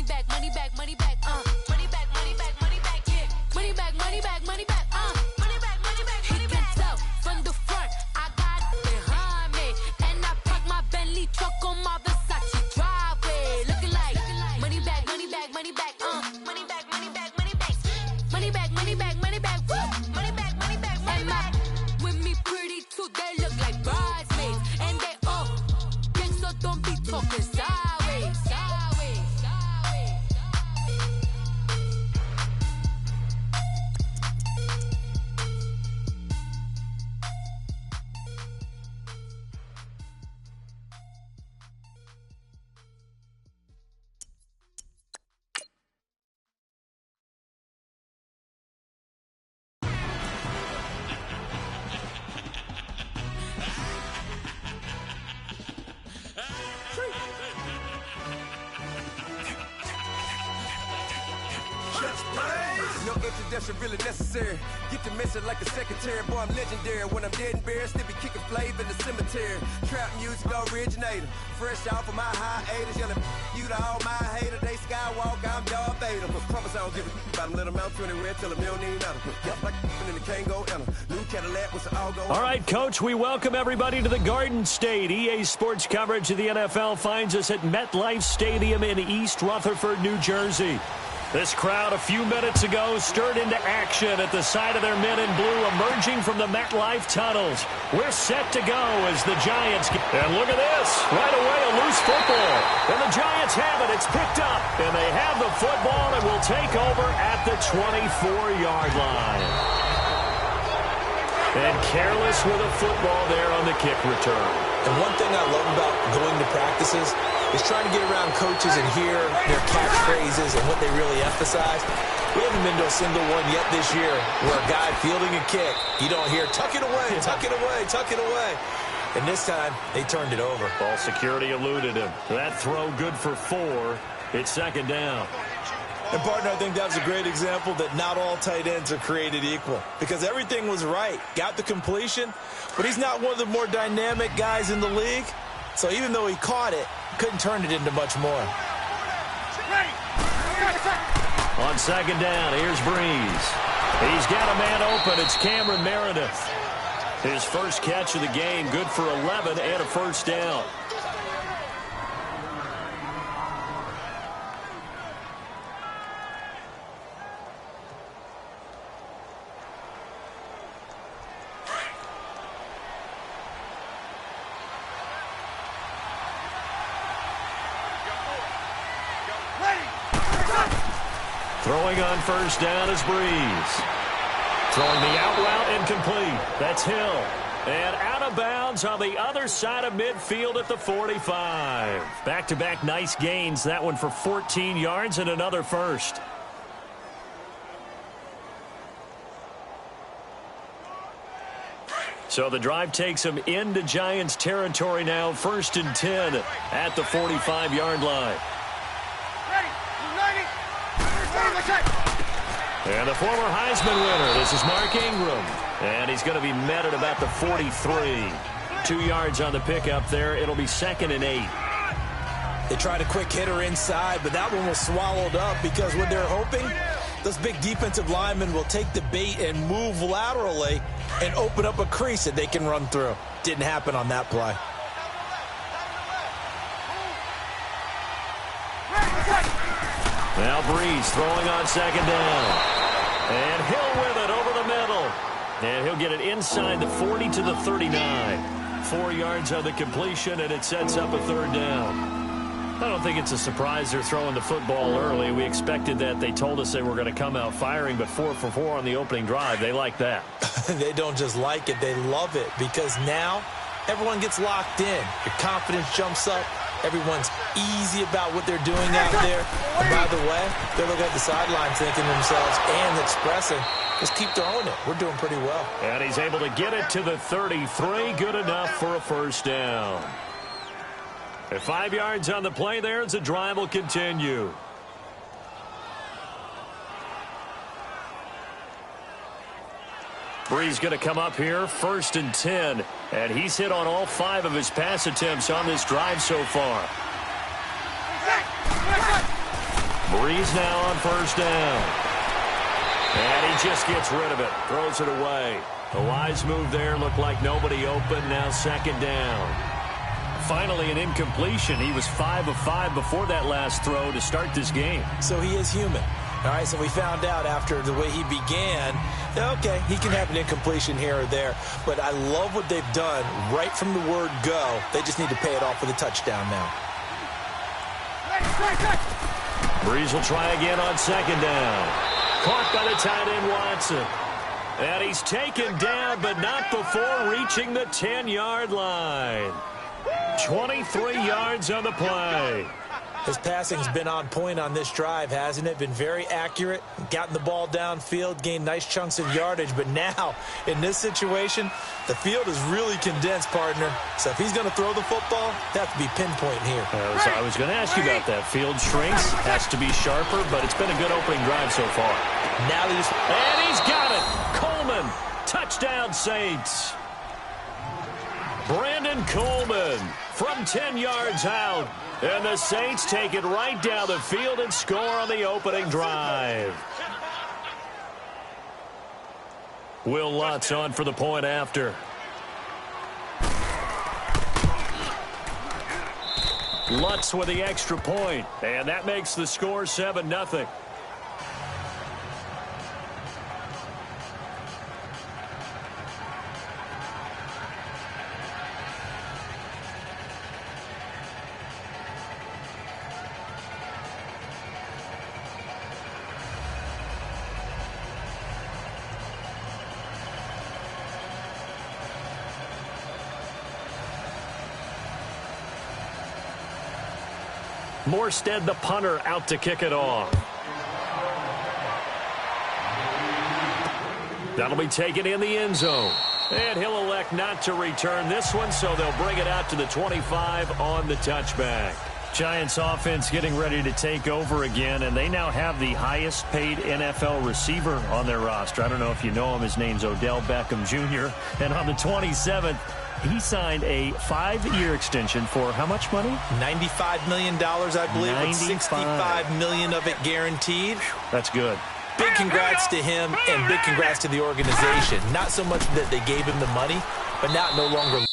back, money back, money back, money back, money back, money back, yeah. Money back, money back, money back, money back, money back, money back. He can tell from the front, I got it behind me, and I park my Bentley truck on my Versace driveway, looking like money back, money back, money back, money back, money back, money back, money back, money back, money back, money back, money back, money back. With me pretty too, they look like bridesmaids, and they all gang, so don't be talking sideways, sideways, sideways. No introduction really necessary. Get to mention like a secretary. Boy, I'm legendary. When I'm dead and buried, still be kicking flavor in the cemetery. Trap music originator. Fresh off of my hiatus. Yelling you to all my haters. They skywalk, I'm Darth Vader. Promise I don't give a about them. Let them out to anywhere. Tell them you don't need nothing. Yep, like in the Kango and a new Cadillac with all go. All right, Coach, we welcome everybody to the Garden State. EA Sports coverage of the NFL finds us at MetLife Stadium in East Rutherford, New Jersey. This crowd a few minutes ago stirred into action at the side of their men in blue emerging from the MetLife tunnels. We're set to go as the Giants get... And look at this. Right away, a loose football. And the Giants have it. It's picked up. And they have the football and will take over at the 24-yard line. And careless with a football there on the kick return. And one thing I love about going to practices is trying to get around coaches and hear their catchphrases and what they really emphasize. We haven't been to a single one yet this year where a guy fielding a kick, you don't hear, tuck it away, tuck it away, tuck it away. And this time, they turned it over. Ball security eluded him. That throw good for 4. It's second down. And, partner, I think that's a great example that not all tight ends are created equal. Because everything was right. Got the completion, but he's not one of the more dynamic guys in the league. So even though he caught it, couldn't turn it into much more. On second down, here's Breeze. He's got a man open. It's Cameron Meredith. His first catch of the game, good for 11 and a first down. Throwing on first down is Breeze. Throwing the out route incomplete. That's Hill. And out of bounds on the other side of midfield at the 45. Back-to-back nice gains. That one for 14 yards and another first. So the drive takes them into Giants territory now. 1st and 10 at the 45-yard line. And the former Heisman winner, this is Mark Ingram. And he's going to be met at about the 43. 2 yards on the pickup there. It'll be 2nd and 8. They tried a quick hitter inside, but that one was swallowed up because what they're hoping, those big defensive linemen will take the bait and move laterally and open up a crease that they can run through. Didn't happen on that play. Now Breeze throwing on second down. And Hill with it over the middle. And he'll get it inside the 40 to the 39. 4 yards on the completion, and it sets up a 3rd down. I don't think it's a surprise they're throwing the football early. We expected that. They told us they were going to come out firing, but 4 for 4 on the opening drive. They like that. They don't just like it, they love it, because now everyone gets locked in. Your confidence jumps up. Everyone's easy about what they're doing out there. And by the way, they're looking at the sidelines thinking to themselves and expressing, just keep throwing it. We're doing pretty well. And he's able to get it to the 33. Good enough for a first down. At 5 yards on the play there, as the drive will continue. Breeze going to come up here, 1st and 10. And he's hit on all 5 of his pass attempts on this drive so far. Breeze now on first down. And he just gets rid of it. Throws it away. A wise move there. Looked like nobody open. Now second down. Finally an incompletion. He was 5 of 5 before that last throw to start this game. So he is human. All right, so we found out after the way he began, okay, he can have an incompletion here or there. But I love what they've done right from the word go. They just need to pay it off with a touchdown now. Breeze will try again on second down. Caught by the tight end Watson. And he's taken down, but not before reaching the 10-yard line. 23 yards on the play. His passing's been on point on this drive, hasn't it? Been very accurate, gotten the ball downfield, gained nice chunks of yardage. But now, in this situation, the field is really condensed, partner. So if he's going to throw the football, they have to be pinpoint here. I was going to ask you about that. Field shrinks, has to be sharper, but it's been a good opening drive so far. Now and he's got it. Coleman, touchdown Saints. Brandon Coleman from 10 yards out. And the Saints take it right down the field and score on the opening drive. Will Lutz on for the point after. Lutz with the extra point. And that makes the score 7-0. Morstead, the punter, out to kick it off. That'll be taken in the end zone. And he'll elect not to return this one, so they'll bring it out to the 25 on the touchback. Giants offense getting ready to take over again, and they now have the highest paid NFL receiver on their roster. I don't know if you know him. His name's Odell Beckham Jr. And on the 27th, he signed a 5-year extension for how much money? $95 million, I believe, with $65 million of it guaranteed. That's good. Big congrats to him and big congrats to the organization. Not so much that they gave him the money, but now no longer.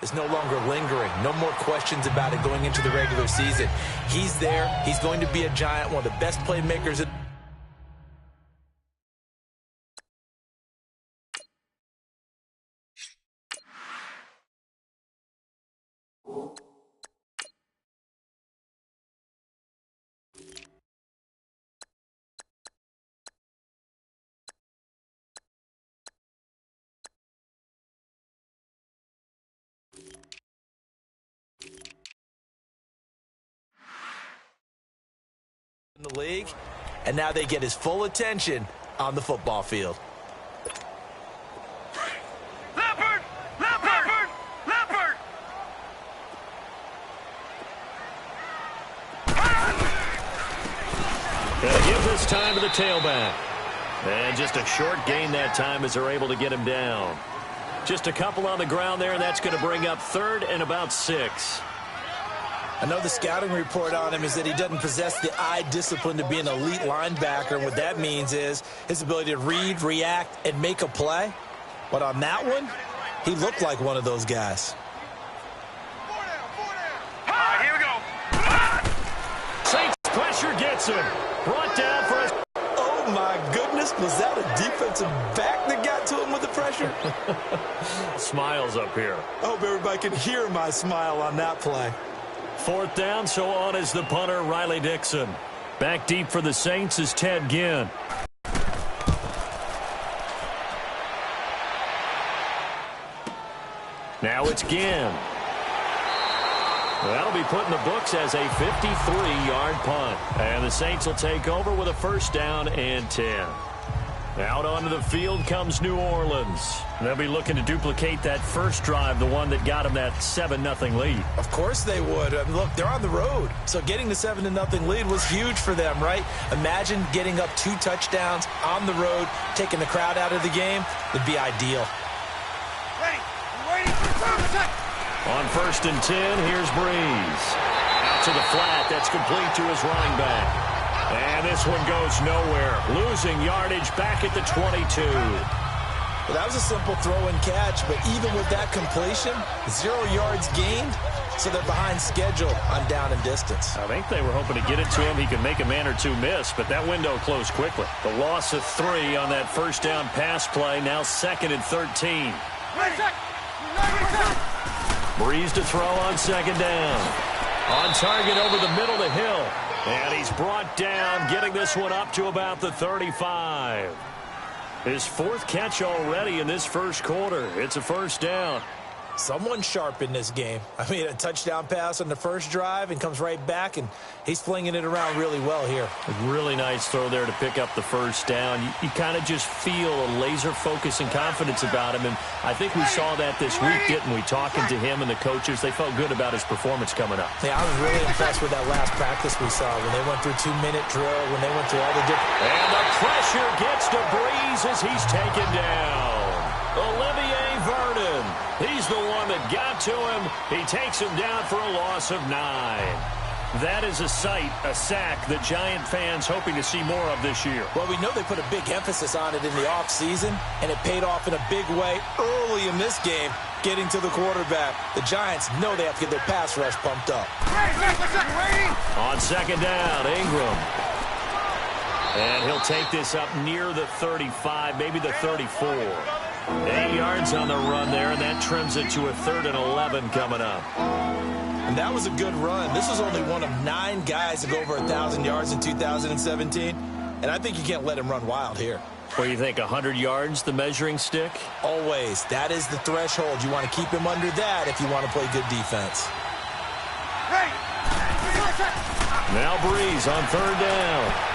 Is no longer lingering. No more questions about it going into the regular season. He's there. He's going to be a Giant, one of the best playmakers in the league, and now they get his full attention on the football field. Leopard! Leopard! Leopard! Gonna give this time to the tailback. And just a short gain that time as they're able to get him down. Just a couple on the ground there, and that's going to bring up 3rd and about 6. I know the scouting report on him is that he doesn't possess the eye discipline to be an elite linebacker. And what that means is his ability to read, react, and make a play. But on that one, he looked like one of those guys. Here we go. Saints pressure gets him. Brought down for a... Oh, my goodness. Was that a defensive back that got to him with the pressure? Smiles up here. I hope everybody can hear my smile on that play. 4th down, so on is the punter, Riley Dixon. Back deep for the Saints is Ted Ginn. Now it's Ginn. That'll be put in the books as a 53-yard punt. And the Saints will take over with a 1st down and 10. Out onto the field comes New Orleans. They'll be looking to duplicate that first drive, the one that got them that 7-0 lead. Of course they would. I mean, look, they're on the road. So getting the 7-0 lead was huge for them, right? Imagine getting up 2 touchdowns on the road, taking the crowd out of the game. Would be ideal. On 1st and 10, here's Breeze. Out to the flat. That's complete to his running back. And this one goes nowhere. Losing yardage back at the 22. Well, that was a simple throw and catch, but even with that completion, 0 yards gained, so they're behind schedule on down and distance. I think they were hoping to get it to him. He could make a man or two miss, but that window closed quickly. The loss of 3 on that first down pass play, now 2nd and 13. Breeze to throw on 2nd down. On target over the middle to Hill. And he's brought down, getting this one up to about the 35. His 4th catch already in this first quarter. It's a first down. Someone sharp in this game. I mean, a touchdown pass on the first drive and comes right back, and he's flinging it around really well here. A really nice throw there to pick up the first down. You kind of just feel a laser focus and confidence about him, and I think we saw that this week, didn't we? Talking to him and the coaches, they felt good about his performance coming up. Yeah, I was really impressed with that last practice we saw when they went through 2-minute drill, when they went through all the different... And the pressure gets to Breeze as he's taken down. Olivier Vernon. He's the one that got to him. He takes him down for a loss of 9. That is a sight, a sack that Giant fans hoping to see more of this year. Well, we know they put a big emphasis on it in the offseason, and it paid off in a big way early in this game, getting to the quarterback. The Giants know they have to get their pass rush pumped up. On 2nd down, Ingram. And he'll take this up near the 35, maybe the 34. 8 yards on the run there, and that trims it to a 3rd and 11 coming up. And that was a good run. This was only one of 9 guys to go over 1,000 yards in 2017, and I think you can't let him run wild here. What do you think, 100 yards, the measuring stick? Always. That is the threshold. You want to keep him under that if you want to play good defense. Now Breeze on 3rd down.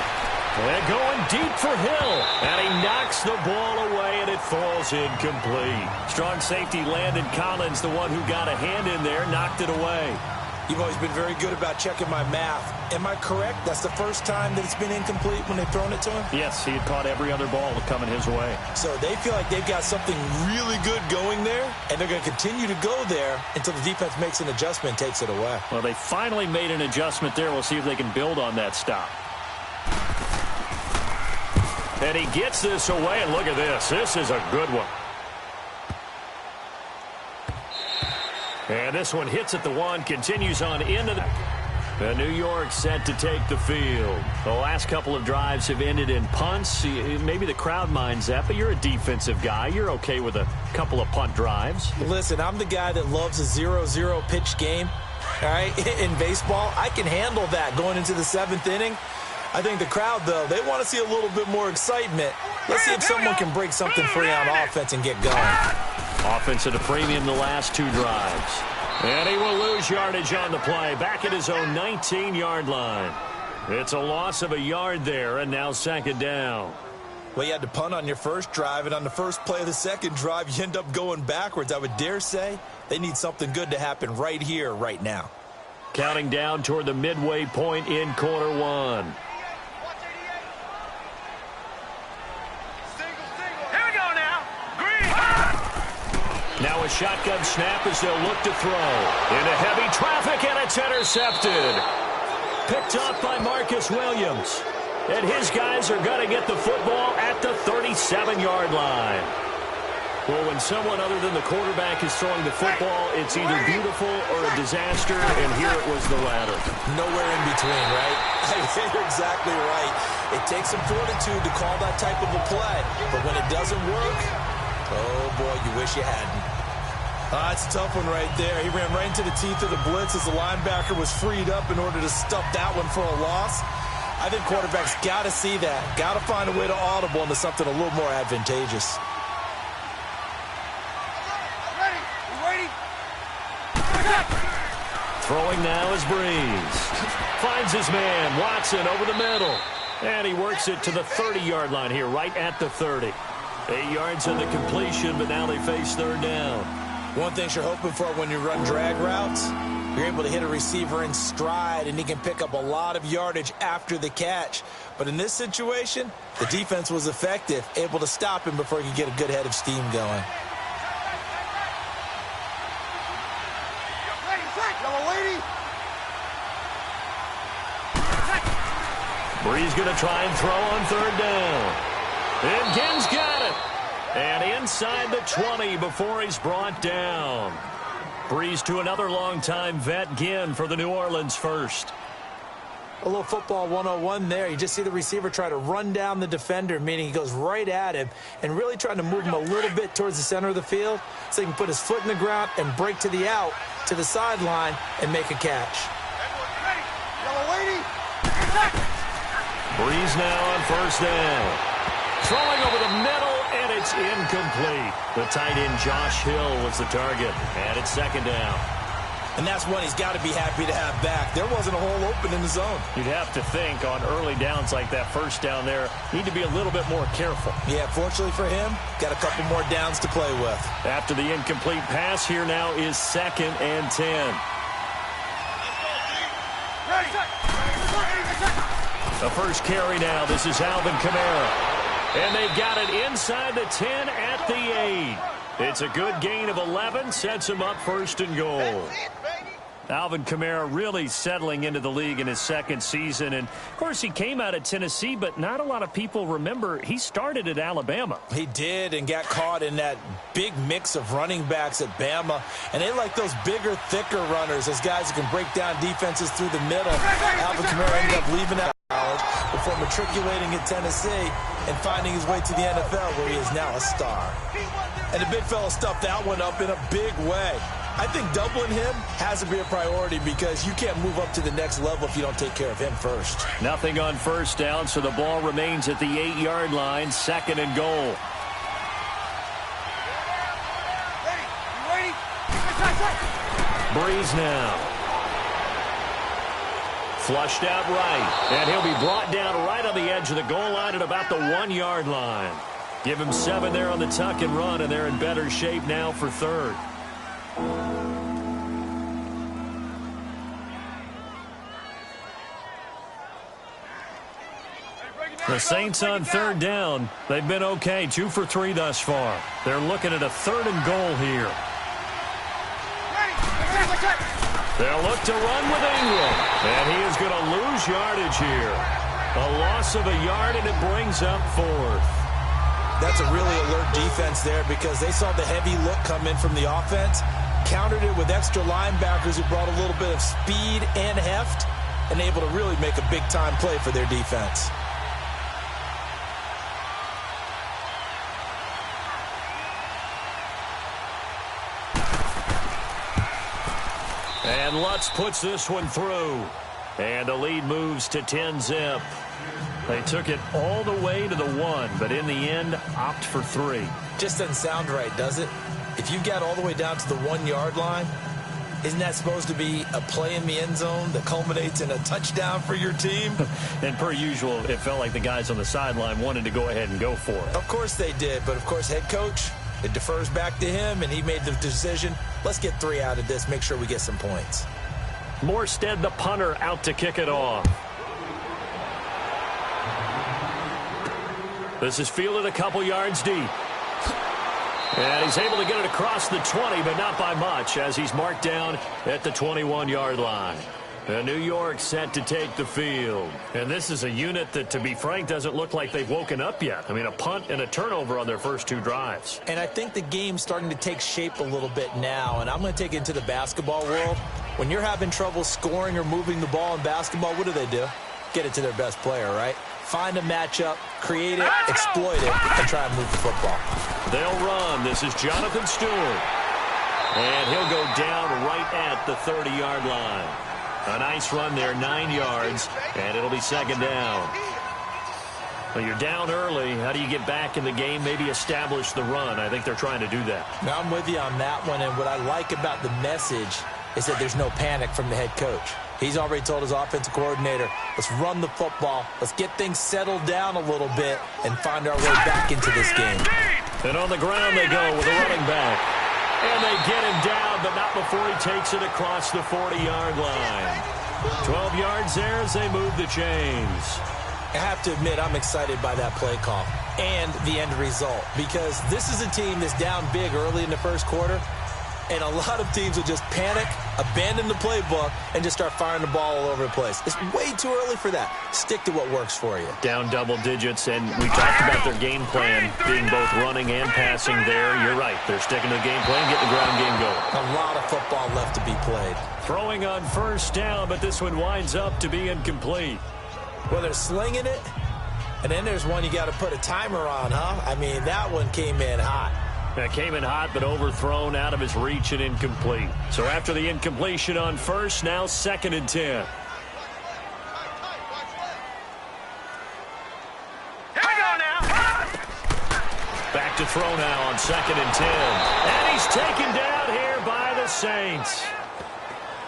And going deep for Hill. And he knocks the ball away, and it falls incomplete. Strong safety Landon Collins, the one who got a hand in there, knocked it away. You've always been very good about checking my math. Am I correct? That's the first time that it's been incomplete when they've thrown it to him? Yes, he had caught every other ball coming his way. So they feel like they've got something really good going there, and they're going to continue to go there until the defense makes an adjustment and takes it away. Well, they finally made an adjustment there. We'll see if they can build on that stop. And he gets this away, and look at this. This is a good one. And this one hits at the 1, continues on into the New York set to take the field. The last couple of drives have ended in punts. Maybe the crowd minds that, but you're a defensive guy. You're okay with a couple of punt drives. Listen, I'm the guy that loves a 0-0 pitch game. All right, in baseball, I can handle that going into the 7th inning. I think the crowd, though, they want to see a little bit more excitement. Let's see if someone can break something free on offense and get going. Offense at a premium the last 2 drives. And he will lose yardage on the play, back at his own 19-yard line. It's a loss of a yard there, and now 2nd down. Well, you had to punt on your first drive, and on the first play of the second drive, you end up going backwards. I would dare say they need something good to happen right here, right now. Counting down toward the midway point in quarter 1. Now a shotgun snap as they'll look to throw. Into heavy traffic, and it's intercepted. Picked up by Marcus Williams. And his guys are going to get the football at the 37-yard line. Well, when someone other than the quarterback is throwing the football, it's either beautiful or a disaster, and here it was the latter. Nowhere in between, right? You're exactly right. It takes some fortitude to call that type of a play. But when it doesn't work, oh, boy, you wish you hadn't. It's a tough one right there. He ran right into the teeth of the blitz as the linebacker was freed up in order to stuff that one for a loss. I think quarterbacks got to see that. Got to find a way to audible into something a little more advantageous. Throwing now is Breeze. Finds his man, Watson, over the middle. And he works it to the 30-yard line here, right at the 30. 8 yards on the completion, but now they face third down. One thing you're hoping for when you run drag routes, you're able to hit a receiver in stride, and he can pick up a lot of yardage after the catch. But in this situation, the defense was effective, able to stop him before he could get a good head of steam going. Brees going to try and throw on third down. And Ginn's got it. And inside the 20 before he's brought down. Brees to another longtime vet, Ginn, for the New Orleans first. A little football 101 there. You just see the receiver try to run down the defender, meaning he goes right at him and really trying to move him a little bit towards the center of the field so he can put his foot in the ground and break to the out, to the sideline, and make a catch. Brees now on first down. Throwing over the middle, and it's incomplete. The tight end Josh Hill was the target, and it's second down. And that's one he's got to be happy to have back. There wasn't a hole open in the zone. You'd have to think on early downs like that first down there, need to be a little bit more careful. Yeah, fortunately for him, got a couple more downs to play with. After the incomplete pass, here now is 2nd and 10. The first carry now. This is Alvin Kamara. And they got it inside the 10 at the 8. It's a good gain of 11. Sets him up first and goal. Alvin Kamara really settling into the league in his second season. And, of course, he came out of Tennessee, but not a lot of people remember he started at Alabama. He did, and got caught in that big mix of running backs at Bama. And they like those bigger, thicker runners, as guys who can break down defenses through the middle. Alvin Kamara ended up leaving out college before matriculating at Tennessee and finding his way to the NFL, where he is now a star. And the big fella stuffed that one up in a big way. I think doubling him has to be a priority because you can't move up to the next level if you don't take care of him first. Nothing on first down, so the ball remains at the 8-yard line, 2nd and goal. Brees now. Flushed out right, and he'll be brought down right on the edge of the goal line at about the 1-yard line. Give him 7 there on the tuck and run, and they're in better shape now for third. The Saints on third down. They've been okay, 2 for 3 thus far. They're looking at a 3rd and goal here. They'll look to run with Ingram, and he is going to lose yardage here. A loss of a yard, and it brings up 4th. That's a really alert defense there because they saw the heavy look come in from the offense, countered it with extra linebackers who brought a little bit of speed and heft, and able to really make a big-time play for their defense. And Lutz puts this one through. And the lead moves to 10-zip. They took it all the way to the 1, but in the end, opt for 3. Just doesn't sound right, does it? If you get all the way down to the 1-yard line, isn't that supposed to be a play in the end zone that culminates in a touchdown for your team? And per usual, it felt like the guys on the sideline wanted to go ahead and go for it. Of course they did, but of course head coach, it defers back to him, and he made the decision, let's get 3 out of this, make sure we get some points. Morstead, the punter, out to kick it off. This is fielded a couple yards deep. And he's able to get it across the 20, but not by much, as he's marked down at the 21-yard line. And New York set to take the field. And this is a unit that, to be frank, doesn't look like they've woken up yet. I mean, a punt and a turnover on their first 2 drives. And I think the game's starting to take shape a little bit now. And I'm going to take it into the basketball world. When you're having trouble scoring or moving the ball in basketball, what do? Get it to their best player, right? Find a matchup, create it, exploit it, and try and move the football. They'll run. This is Jonathan Stewart. And he'll go down right at the 30-yard line. A nice run there, 9 yards, and it'll be 2nd down. Well, you're down early. How do you get back in the game, maybe establish the run? I think they're trying to do that. Now, I'm with you on that one, and what I like about the message is that there's no panic from the head coach. He's already told his offensive coordinator, let's run the football, let's get things settled down a little bit and find our way back into this game. And on the ground they go with a running back. And they get him down, but not before he takes it across the 40-yard line. 12 yards there as they move the chains. I have to admit, I'm excited by that play call and the end result, because this is a team that's down big early in the first quarter, and a lot of teams will just panic, abandon the playbook, and just start firing the ball all over the place. It's way too early for that. Stick to what works for you. Down double digits, and we talked about their game plan being both running and passing there. You're right. They're sticking to the game plan, getting the ground game going. A lot of football left to be played. Throwing on first down, but this one winds up to be incomplete. Well, they're slinging it, and then there's one you got to put a timer on, huh? I mean, that one came in hot. That came in hot, but overthrown, out of his reach, and incomplete. So after the incompletion on first, now 2nd and 10. Here we go now. Back to throw now on 2nd and 10. And he's taken down here by the Saints.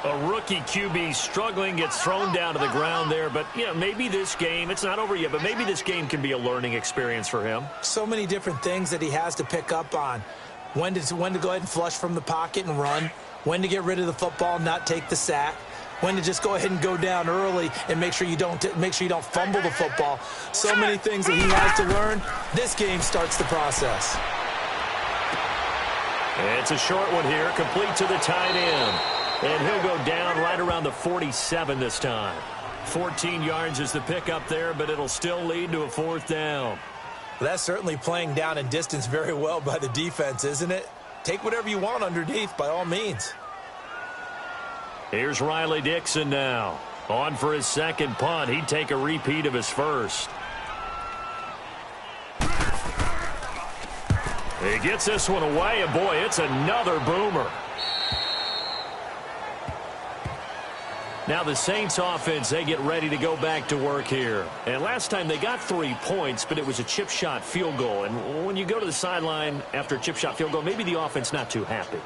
A rookie QB struggling, gets thrown down to the ground there. But, you know, maybe this game, it's not over yet, but maybe this game can be a learning experience for him. So many different things that he has to pick up on. When to go ahead and flush from the pocket and run. When to get rid of the football and not take the sack. When to just go ahead and go down early and make sure you don't fumble the football. So many things that he has to learn. This game starts the process. It's a short one here, complete to the tight end. And he'll go down right around the 47 this time. 14 yards is the pickup there, but it'll still lead to a 4th down. Well, that's certainly playing down in distance very well by the defense, isn't it? Take whatever you want underneath, by all means. Here's Riley Dixon now. On for his second punt. He'd take a repeat of his first. He gets this one away, and boy, it's another boomer. Now the Saints offense, they get ready to go back to work here. And last time they got 3 points, but it was a chip shot field goal. And when you go to the sideline after a chip shot field goal, maybe the offense not too happy.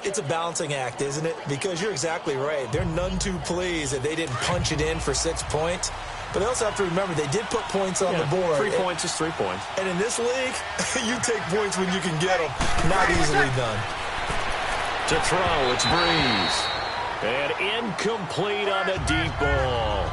It's a balancing act, isn't it? Because you're exactly right. They're none too pleased that they didn't punch it in for 6 points. But they also have to remember they did put points on the board. 3 points is 3 points. And in this league, you take points when you can get them. Not easily done. To throw, it's Breeze. And incomplete on the deep ball.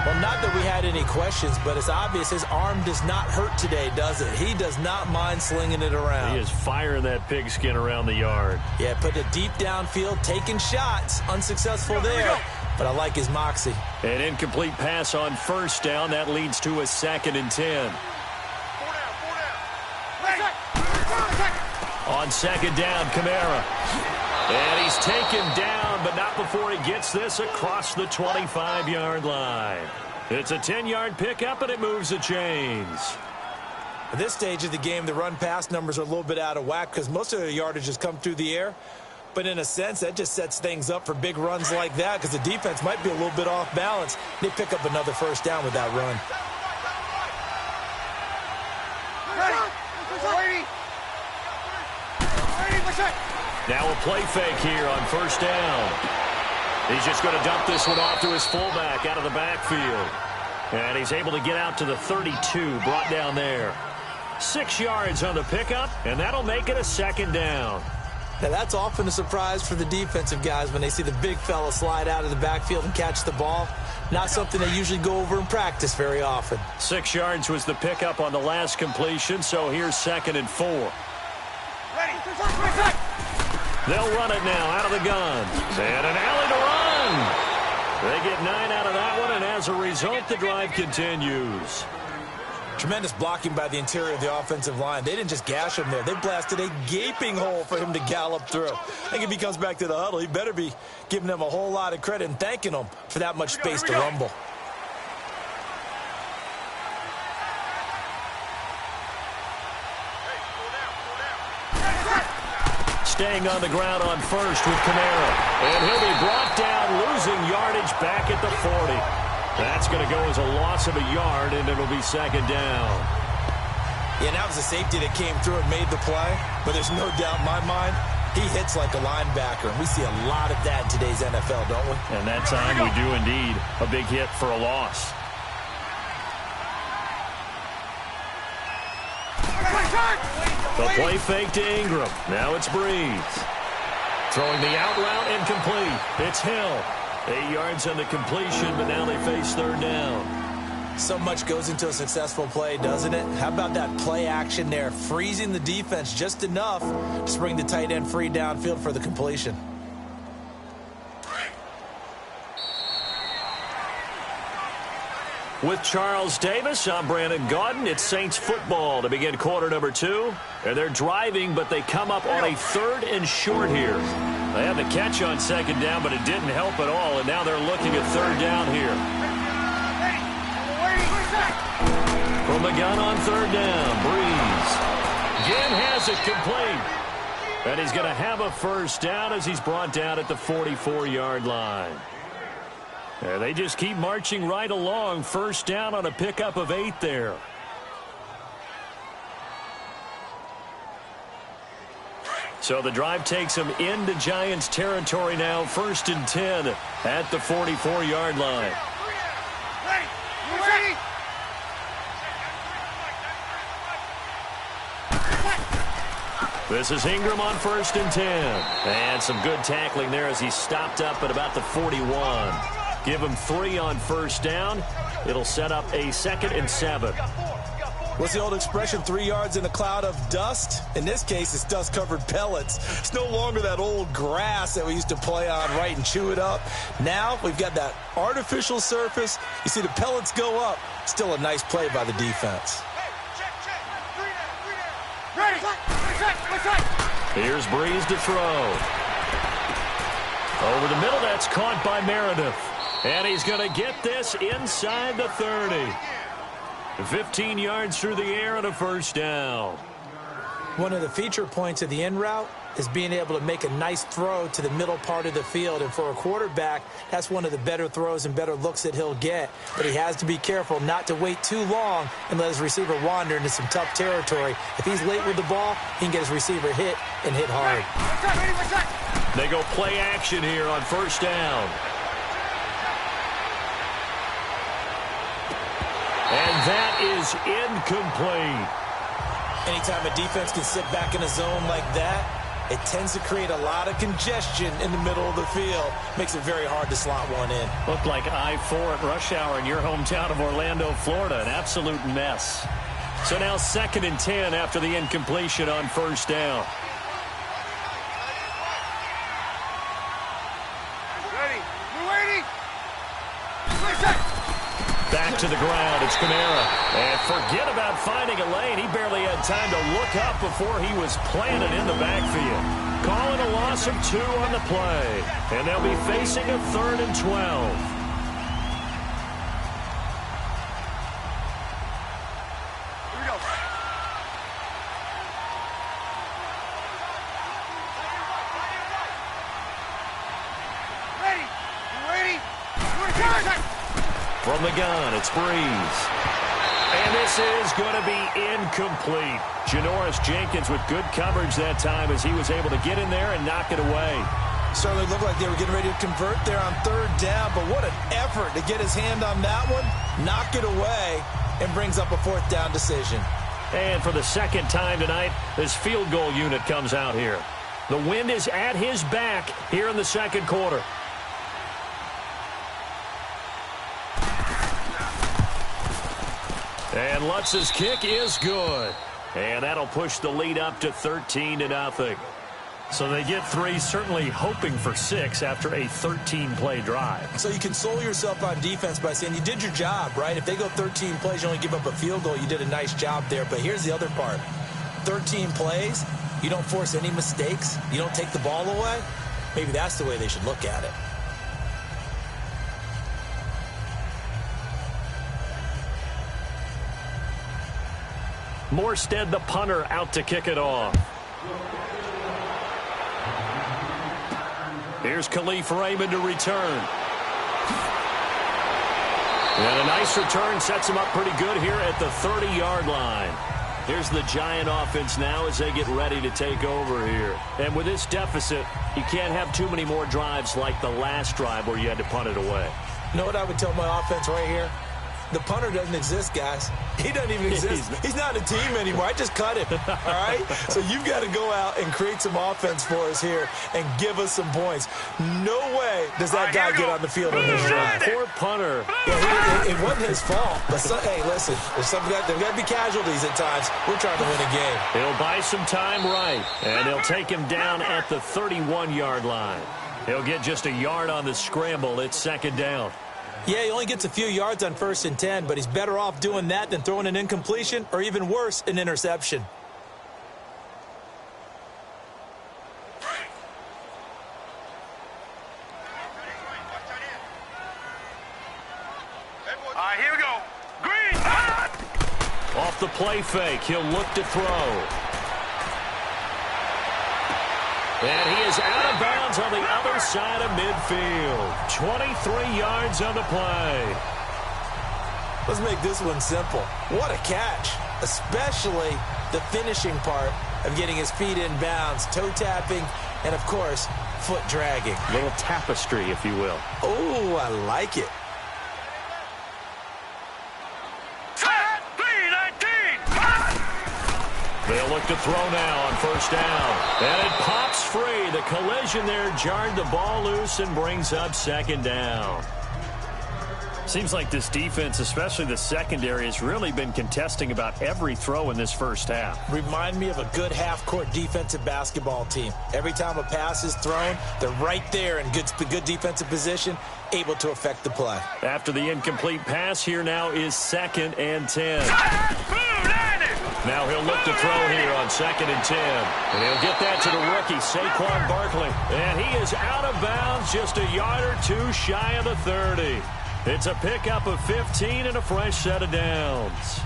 Well, not that we had any questions, but it's obvious his arm does not hurt today, does it? He does not mind slinging it around. He is firing that pigskin around the yard. Yeah, put it deep downfield, taking shots. Unsuccessful there, but I like his moxie. An incomplete pass on first down. That leads to a 2nd and 10. On 2nd down, Kamara. And he's taken down, but not before he gets this across the 25-yard line. It's a 10-yard pickup, and it moves the chains. At this stage of the game, the run-pass numbers are a little bit out of whack because most of the yardage has come through the air. But in a sense, that just sets things up for big runs like that because the defense might be a little bit off balance. They pick up another first down with that run. Now a play fake here on first down. He's just going to dump this one off to his fullback out of the backfield. And he's able to get out to the 32, brought down there. 6 yards on the pickup, and that'll make it a 2nd down. Now, that's often a surprise for the defensive guys when they see the big fella slide out of the backfield and catch the ball. Not something they usually go over in practice very often. 6 yards was the pickup on the last completion, so here's 2nd and 4. They'll run it now out of the gun. And an alley to run. They get 9 out of that one, and as a result, the drive continues. Tremendous blocking by the interior of the offensive line. They didn't just gash him there. They blasted a gaping hole for him to gallop through. I think if he comes back to the huddle, he better be giving them a whole lot of credit and thanking them for that much space to rumble. Staying on the ground on first with Kamara. And he'll be brought down, losing yardage back at the 40. That's going to go as a loss of a yard, and it'll be 2nd down. Yeah, that was a safety that came through and made the play. But there's no doubt in my mind, He hits like a linebacker, and we see a lot of that in today's NFL, don't we? And that time we do indeed. A big hit for a loss. The play fake to Ingram. Now it's Breeze. Throwing the out route incomplete. It's Hill. 8 yards on the completion, but now they face third down. So much goes into a successful play, doesn't it? How about that play action there, freezing the defense just enough to bring the tight end free downfield for the completion. With Charles Davis, I'm Brandon Gaudin. It's Saints football to begin quarter number 2. And they're driving, but they come up on a 3rd and short here. They had the catch on 2nd down, but it didn't help at all. And now they're looking at 3rd down here. From the gun on 3rd down, Breeze. Again has it complete. And he's going to have a first down as he's brought down at the 44-yard line. And they just keep marching right along. First down on a pickup of 8 there. So the drive takes them into Giants territory now. 1st and 10 at the 44-yard line. This is Ingram on 1st and 10. And some good tackling there as he stopped up at about the 41. Give him 3 on 1st down. It'll set up a 2nd and 7. What's the old expression, 3 yards in a cloud of dust? In this case, it's dust-covered pellets. It's no longer that old grass that we used to play on, right, and chew it up. Now we've got that artificial surface. You see the pellets go up. Still a nice play by the defense. Here's Breeze to throw. Over the middle, that's caught by Meredith. And he's going to get this inside the 30. 15 yards through the air and a first down. One of the feature points of the in route is being able to make a nice throw to the middle part of the field. And for a quarterback, that's one of the better throws and better looks that he'll get. But he has to be careful not to wait too long and let his receiver wander into some tough territory. If he's late with the ball, he can get his receiver hit and hit hard. They go play action here on first down. And that is incomplete. Anytime a defense can sit back in a zone like that, it tends to create a lot of congestion in the middle of the field. Makes it very hard to slot one in. Looked like I-4 at rush hour in your hometown of Orlando, Florida. An absolute mess. So now 2nd and 10 after the incompletion on first down. Back to the ground. It's Kamara. And forget about finding a lane. He barely had time to look up before he was planted in the backfield. Calling a loss of 2 on the play. And they'll be facing a 3rd and 12. From the gun, it's Breeze. And this is going to be incomplete. Janoris Jenkins with good coverage that time as he was able to get in there and knock it away. Certainly looked like they were getting ready to convert there on 3rd down, but what an effort to get his hand on that one, knock it away, and brings up a 4th down decision. And for the 2nd time tonight, this field goal unit comes out here. The wind is at his back here in the 2nd quarter. And Lutz's kick is good. And that'll push the lead up to 13-0. So they get 3, certainly hoping for 6 after a 13-play drive. So you console yourself on defense by saying you did your job, right? If they go 13 plays, you only give up a field goal, you did a nice job there. But here's the other part. 13 plays, you don't force any mistakes, you don't take the ball away. Maybe that's the way they should look at it. Morstead, the punter, out to kick it off. Here's Khalif Raymond to return. And a nice return sets him up pretty good here at the 30-yard line. Here's the Giant offense now as they get ready to take over here. And with this deficit, you can't have too many more drives like the last drive where you had to punt it away. You know what I would tell my offense right here? The punter doesn't exist, guys. He doesn't even exist. He's not a team anymore. I just cut him, all right? So you've got to go out and create some offense for us here and give us some points. No way does that guy get on the field on this drive. Poor punter. Yeah, it wasn't his fault. But hey, listen, there's got to be casualties at times. We're trying to win a game. He'll buy some time right, and he'll take him down at the 31-yard line. He'll get just a yard on the scramble. It's second down. Yeah, he only gets a few yards on 1st and 10, but he's better off doing that than throwing an incompletion or even worse, an interception. All right, here we go. Green. Off the play fake, he'll look to throw. And he is out of bounds on the other side of midfield. 23 yards on the play. Let's make this one simple. What a catch, especially the finishing part of getting his feet in bounds, toe tapping, and, of course, foot dragging. A little tapestry, if you will. Oh, I like it. They'll look to throw now on 1st down. And it pops free. The collision there jarred the ball loose and brings up 2nd down. Seems like this defense, especially the secondary, has really been contesting about every throw in this first half. Remind me of a good half-court defensive basketball team. Every time a pass is thrown, they're right there in good defensive position, able to affect the play. After the incomplete pass, here now is 2nd and 10. Now he'll look to throw here on 2nd and 10. And he'll get that to the rookie, Saquon Barkley. And he is out of bounds, just a yard or two shy of the 30. It's a pickup of 15 and a fresh set of downs.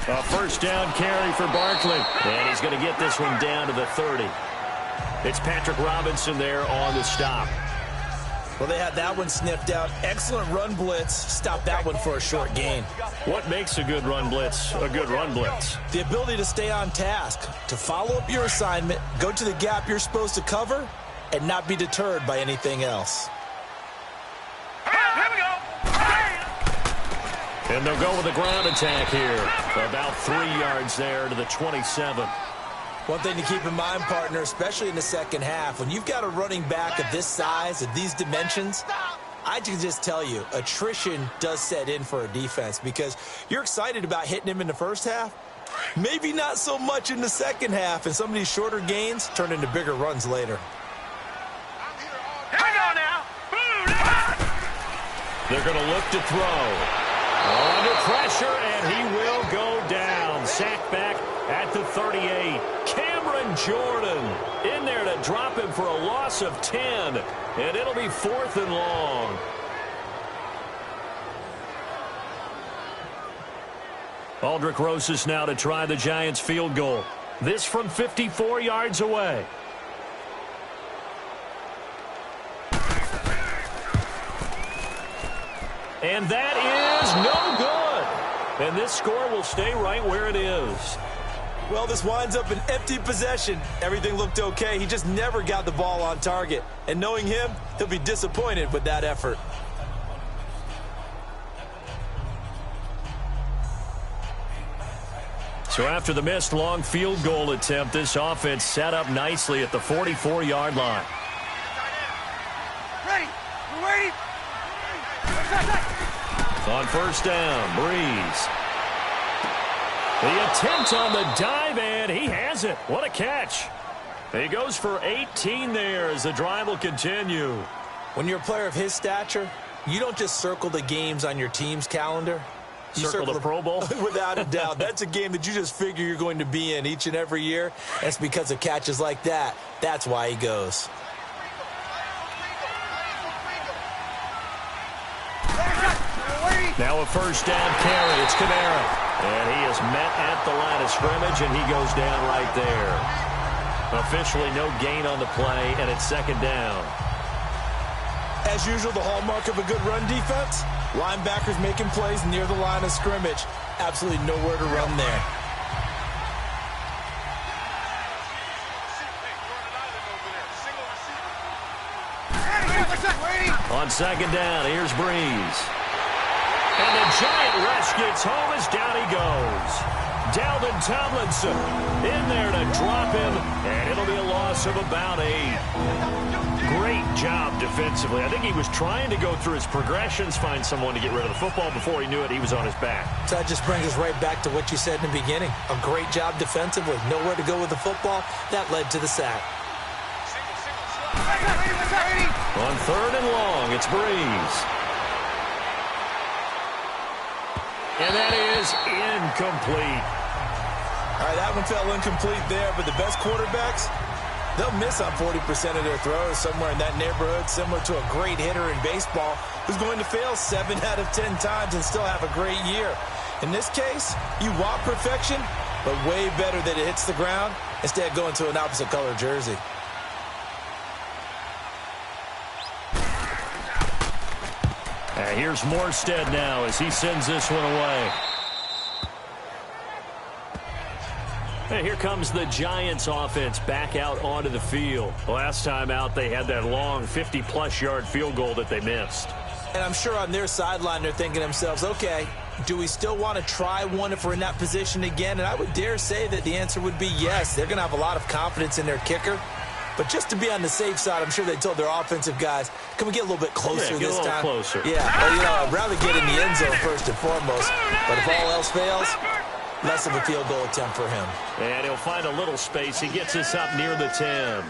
A 1st down carry for Barkley. And he's going to get this one down to the 30. It's Patrick Robinson there on the stop. Well, they had that one sniffed out. Excellent run blitz. Stop that one for a short gain. What makes a good run blitz a good run blitz? The ability to stay on task, to follow up your assignment, go to the gap you're supposed to cover, and not be deterred by anything else. Here we go. And they'll go with a ground attack here. About 3 yards there to the 27. One thing to keep in mind, partner, especially in the second half, when you've got a running back of this size, of these dimensions, I can just tell you, attrition does set in for a defense because you're excited about hitting him in the first half. Maybe not so much in the second half, and some of these shorter gains turn into bigger runs later. Here we go now. They're going to look to throw. Under pressure, and he will go down. Sacked back at the 38. Cameron Jordan in there to drop him for a loss of 10. And it'll be 4th and long. Aldrick Rosas now to try the Giants field goal. This from 54 yards away. And that is no good. And this score will stay right where it is. Well, this winds up an empty possession. Everything looked okay. He just never got the ball on target. And knowing him, he'll be disappointed with that effort. So after the missed long field goal attempt, this offense set up nicely at the 44-yard line. Ready. We're ready. On 1st down, Breeze. The attempt on the dive, and he has it. What a catch. He goes for 18 there as the drive will continue. When you're a player of his stature, you don't just circle the games on your team's calendar. You circle the Pro Bowl? Without a doubt. That's a game that you just figure you're going to be in each and every year. That's because of catches like that. That's why he goes. Now a 1st down carry. It's Kamara. And he is met at the line of scrimmage, and he goes down right there. Officially no gain on the play, and it's second down. As usual, the hallmark of a good run defense, linebackers making plays near the line of scrimmage. Absolutely nowhere to run there. On second down, here's Breeze. And the giant rush gets home as down he goes. Dalvin Tomlinson in there to drop him, and it'll be a loss of about 8. Great job defensively. I think he was trying to go through his progressions, find someone to get rid of the football. Before he knew it, he was on his back. So that just brings us right back to what you said in the beginning. A great job defensively. Nowhere to go with the football. That led to the sack. On third and long, it's Breeze. And that is incomplete. All right, that one fell incomplete there, but the best quarterbacks, they'll miss on 40% of their throws somewhere in that neighborhood, similar to a great hitter in baseball who's going to fail 7 out of 10 times and still have a great year. In this case, you want perfection, but way better that it hits the ground instead of going to an opposite color jersey. Here's Morstead now as he sends this one away. And here comes the Giants offense back out onto the field. Last time out, they had that long 50-plus yard field goal that they missed. And I'm sure on their sideline they're thinking to themselves, okay, do we still want to try one if we're in that position again? And I would dare say that the answer would be yes. They're going to have a lot of confidence in their kicker. But just to be on the safe side, I'm sure they told their offensive guys, can we get a little bit closer this time? Closer. Yeah, well, I'd rather get in the end zone first and foremost. But if all else fails, less of a field goal attempt for him. And he'll find a little space. He gets us up near the 10.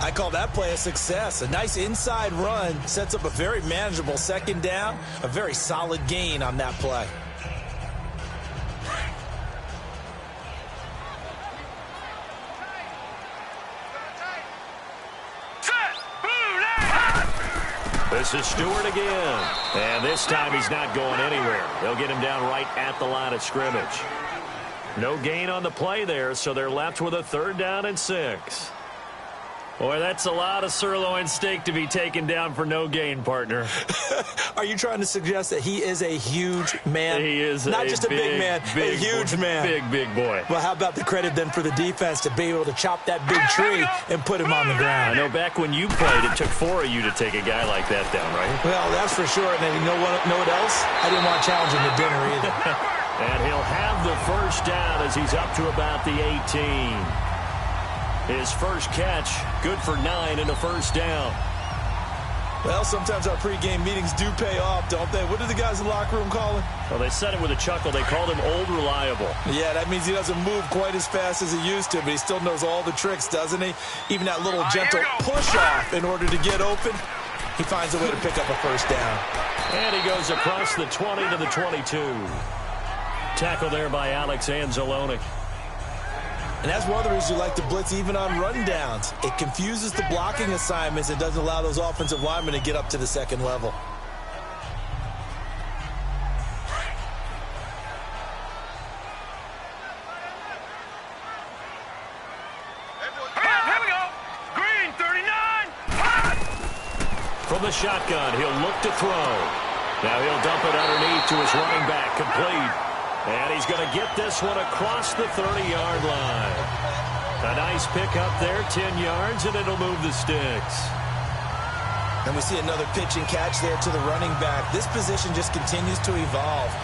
I call that play a success. A nice inside run sets up a very manageable second down, a very solid gain on that play. This is Stewart again. And this time he's not going anywhere. They'll get him down right at the line of scrimmage. No gain on the play there, so they're left with a 3rd down and 6. Boy, that's a lot of sirloin steak to be taken down for no gain, partner. Are you trying to suggest that he is a huge man? He is not just a big man, a huge man. Big boy. Well, how about the credit then for the defense to be able to chop that big tree and put him on the ground? I know back when you played, it took 4 of you to take a guy like that down, right? Well, that's for sure. And you know what else? I didn't want challenging the dinner either. And he'll have the 1st down as he's up to about the 18. His first catch, good for 9 and a 1st down. Well, sometimes our pregame meetings do pay off, don't they? What do the guys in the locker room call him? Well, they said it with a chuckle. They called him Old Reliable. Yeah, that means he doesn't move quite as fast as he used to, but he still knows all the tricks, doesn't he? Even that little gentle push-off in order to get open, he finds a way to pick up a 1st down. And he goes across the 20 to the 22. Tackle there by Alex Anzalone. And that's one of the reasons you like to blitz even on rundowns. It confuses the blocking assignments and doesn't allow those offensive linemen to get up to the 2nd level. Here we go. Green, 39. From the shotgun, he'll look to throw. Now he'll dump it underneath to his running back, complete. And he's going to get this one across the 30-yard line. A nice pickup there, 10 yards, and it'll move the sticks. And we see another pitch and catch there to the running back. This position just continues to evolve.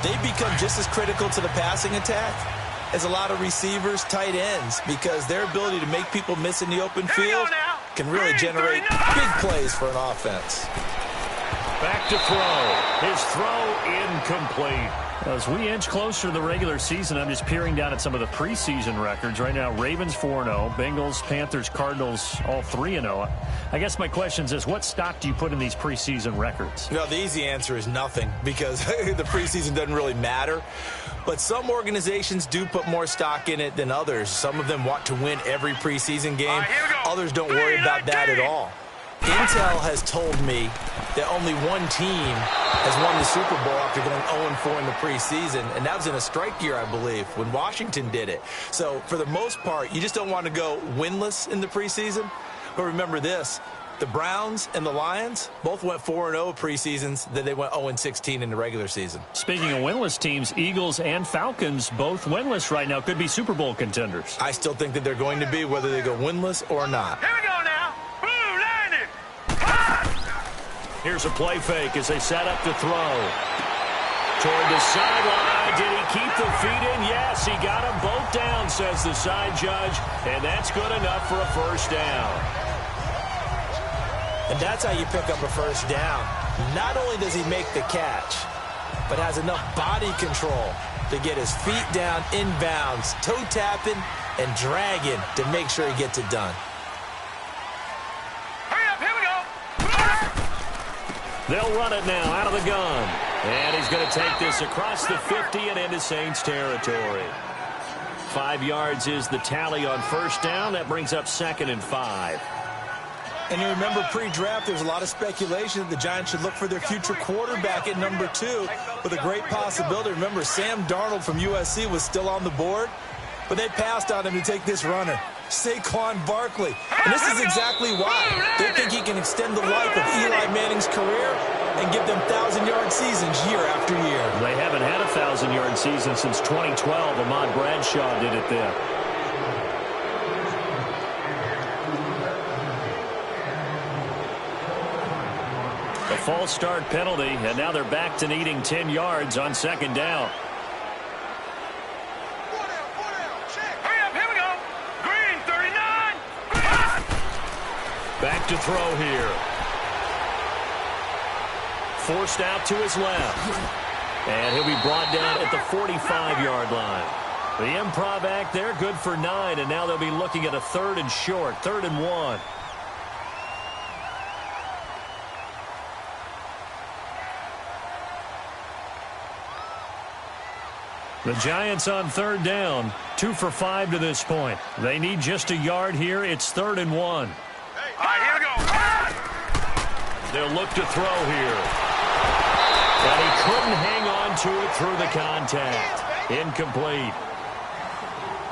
They become just as critical to the passing attack as a lot of receivers, tight ends, because their ability to make people miss in the open field can really generate big plays for an offense. Back to throw. His throw incomplete. As we inch closer to the regular season, I'm just peering down at some of the preseason records. Right now, Ravens 4-0, Bengals, Panthers, Cardinals all 3-0. I guess my question is, what stock do you put in these preseason records? No, the easy answer is nothing, because the preseason doesn't really matter. But some organizations do put more stock in it than others. Some of them want to win every preseason game. Others don't worry about that at all. Intel has told me that only one team has won the Super Bowl after going 0-4 in the preseason, and that was in a strike year, I believe, when Washington did it. So for the most part, you just don't want to go winless in the preseason. But remember this, the Browns and the Lions both went 4-0 preseasons, then they went 0-16 in the regular season. Speaking of winless teams, Eagles and Falcons both winless right now. Could be Super Bowl contenders. I still think that they're going to be, whether they go winless or not. Here we go now. Boom, landed. Here's a play fake as they set up to throw. Toward the sideline. Did he keep the feet in? Yes, he got them both down, says the side judge. And that's good enough for a first down. And that's how you pick up a first down. Not only does he make the catch, but has enough body control to get his feet down inbounds, toe tapping and dragging to make sure he gets it done. Hurry up, here we go. They'll run it now out of the gun. And he's going to take this across the 50 and into Saints territory. 5 yards is the tally on first down. That brings up 2nd and 5. And you remember pre-draft, there's a lot of speculation that the Giants should look for their future quarterback at number 2 with a great possibility. Remember, Sam Darnold from USC was still on the board, but they passed on him to take this runner, Saquon Barkley. And this is exactly why. They think he can extend the life of Eli Manning's career and give them 1,000-yard seasons year after year. They haven't had a 1,000-yard season since 2012. Ahmad Bradshaw did it then. A false start penalty, and now they're back to needing 10 yards on 2nd down. Hurry up, here we go. Green, 39. Back to throw here. Forced out to his left. And he'll be brought down at the 45-yard line. The improv act there, good for 9, and now they'll be looking at a 3rd and short, 3rd and 1. The Giants on 3rd down, 2 for 5 to this point. They need just a yard here. It's 3rd and 1. All right, here we go. They'll look to throw here. And he couldn't hang on to it through the contact. Incomplete.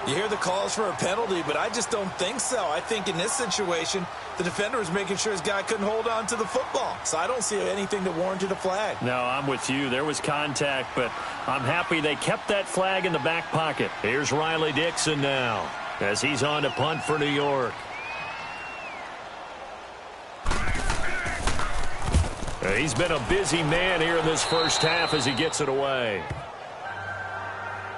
You hear the calls for a penalty, but I just don't think so. I think in this situation, the defender was making sure his guy couldn't hold on to the football. So I don't see anything that warranted a flag. No, I'm with you. There was contact, but I'm happy they kept that flag in the back pocket. Here's Riley Dixon now as he's on to punt for New York. He's been a busy man here in this first half as he gets it away.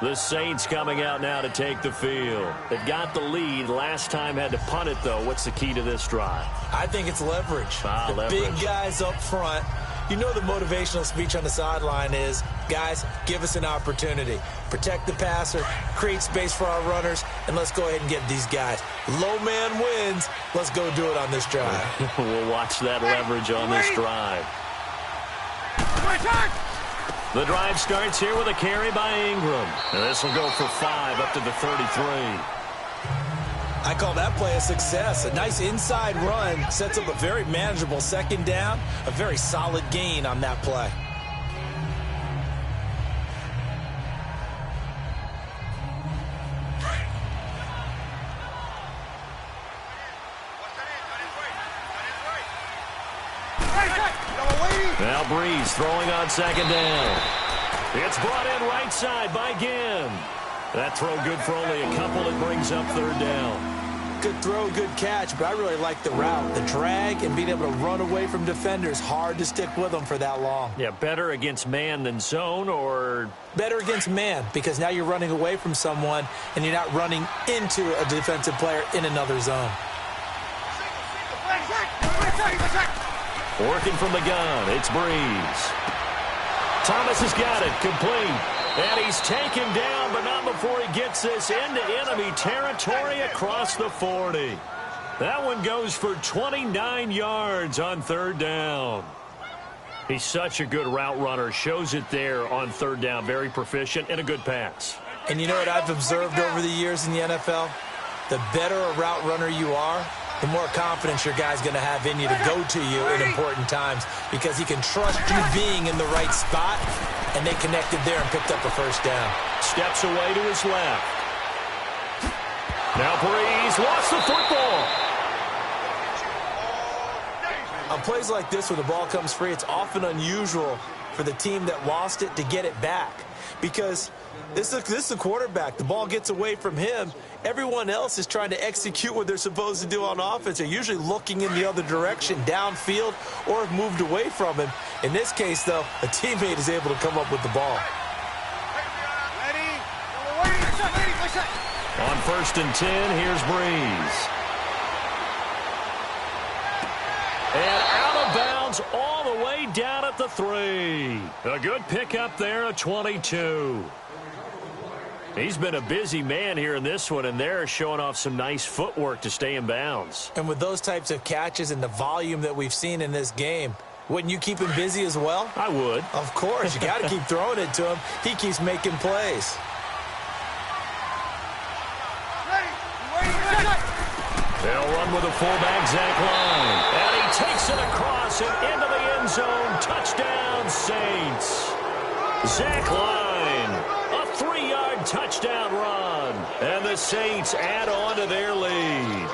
The Saints coming out now to take the field. They've got the lead. Last time had to punt it, though. What's the key to this drive? I think it's leverage. The leverage. Big guys up front. You know the motivational speech on the sideline is, guys, give us an opportunity. Protect the passer, create space for our runners, and let's go ahead and get these guys. Low man wins. Let's go do it on this drive. We'll watch that leverage on this drive. The drive starts here with a carry by Ingram. And this will go for 5 up to the 33. I call that play a success. A nice inside run sets up a very manageable 2nd down. A very solid gain on that play. Now Breeze throwing on 2nd down. It's brought in right side by Ginn. That throw good for only a couple. It brings up 3rd down. Good throw, good catch, but I really like the route. The drag and being able to run away from defenders. Hard to stick with them for that long. Yeah, better against man than zone, or? Better against man, because now you're running away from someone and you're not running into a defensive player in another zone. Working from the gun, it's Breeze. Thomas has got it, complete. And he's taken down, but not before he gets this into enemy territory across the 40. That one goes for 29 yards on 3rd down. He's such a good route runner. Shows it there on 3rd down. Very proficient and a good pass. And you know what I've observed over the years in the NFL? The better a route runner you are, the more confidence your guy's going to have in you to go to you in important times because he can trust you being in the right spot, and they connected there and picked up a first down. Steps away to his left. Now Breeze lost the football. On plays like this where the ball comes free, it's often unusual for the team that lost it to get it back because this is a quarterback. The ball gets away from him. Everyone else is trying to execute what they're supposed to do on offense. They're usually looking in the other direction, downfield, or have moved away from him. In this case, though, a teammate is able to come up with the ball. On 1st and 10, here's Breeze. And out of bounds all the way down at the 3. A good pickup there at 22. He's been a busy man here in this one, and they're showing off some nice footwork to stay in bounds. And with those types of catches and the volume that we've seen in this game, wouldn't you keep him busy as well? I would. Of course. You got to keep throwing it to him. He keeps making plays. They'll run with a fullback, Zach Line. And he takes it across and into the end zone. Touchdown, Saints. Zach Line, a 3-yard touchdown run. And the Saints add on to their lead.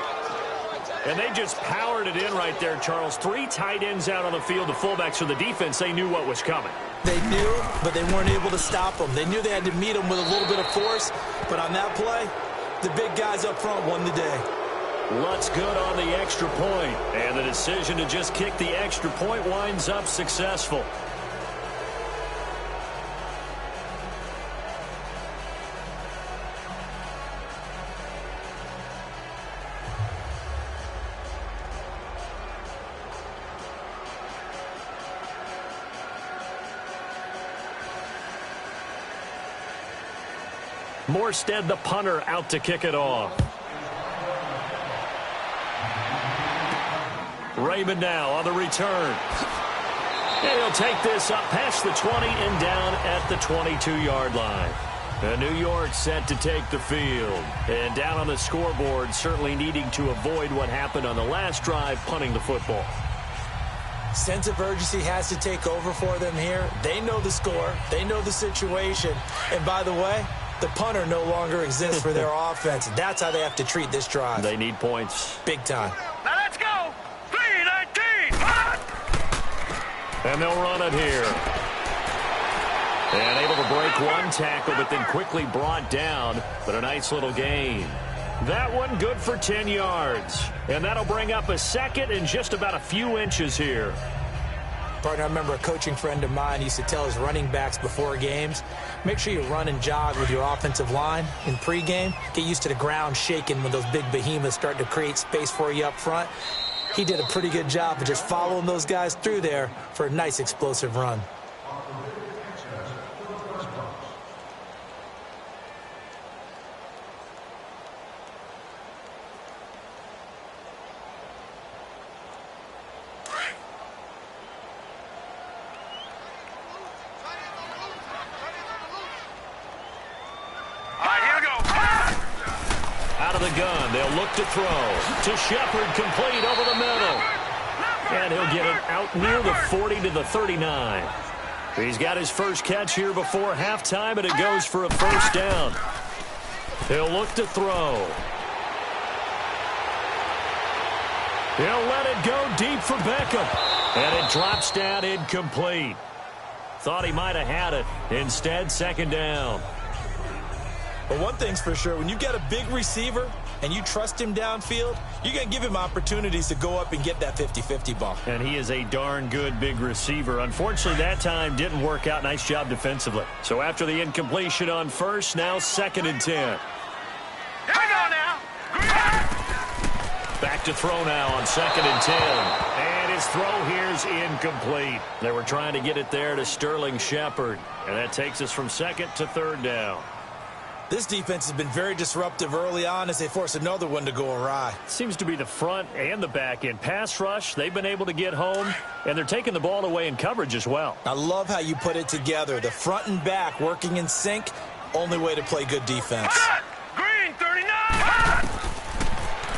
And they just powered it in right there, Charles. 3 tight ends out on the field. The fullbacks for the defense, they knew what was coming. They knew, but they weren't able to stop them. They knew they had to meet them with a little bit of force. But on that play, the big guys up front won the day. Lutz good on the extra point, and the decision to just kick the extra point winds up successful. Morstead, the punter, out to kick it off. Raymond now on the return. And he'll take this up past the 20 and down at the 22-yard line. And New York set to take the field. And down on the scoreboard, certainly needing to avoid what happened on the last drive, punting the football. Sense of urgency has to take over for them here. They know the score. They know the situation. And by the way, the punter no longer exists for their offense. That's how they have to treat this drive. They need points. Big time. Now let's go. 3-19. And they'll run it here. And able to break one tackle, but then quickly brought down. But a nice little gain. That one good for 10 yards. And that'll bring up a second and just about a few inches here. Partner, I remember a coaching friend of mine used to tell his running backs before games, make sure you run and jog with your offensive line in pregame. Get used to the ground shaking when those big behemoths start to create space for you up front. He did a pretty good job of just following those guys through there for a nice explosive run. They'll look to throw to Shepard, complete over the middle. And he'll get it out near the 40 to the 39. He's got his first catch here before halftime, and it goes for a first down. He'll look to throw. He'll let it go deep for Beckham. And it drops down incomplete. Thought he might have had it. Instead, second down. But one thing's for sure, when you get a big receiver and you trust him downfield, you're going to give him opportunities to go up and get that 50-50 ball. And he is a darn good big receiver. Unfortunately, that time didn't work out. Nice job defensively. So after the incompletion on first, now 2nd and 10. Here we go now. Back to throw now on 2nd and 10. And his throw here's incomplete. They were trying to get it there to Sterling Shepard. And that takes us from 2nd to 3rd down. This defense has been very disruptive early on as they force another one to go awry. Seems to be the front and the back end. Pass rush, they've been able to get home, and they're taking the ball away in coverage as well. I love how you put it together. The front and back working in sync, only way to play good defense. Green, 39.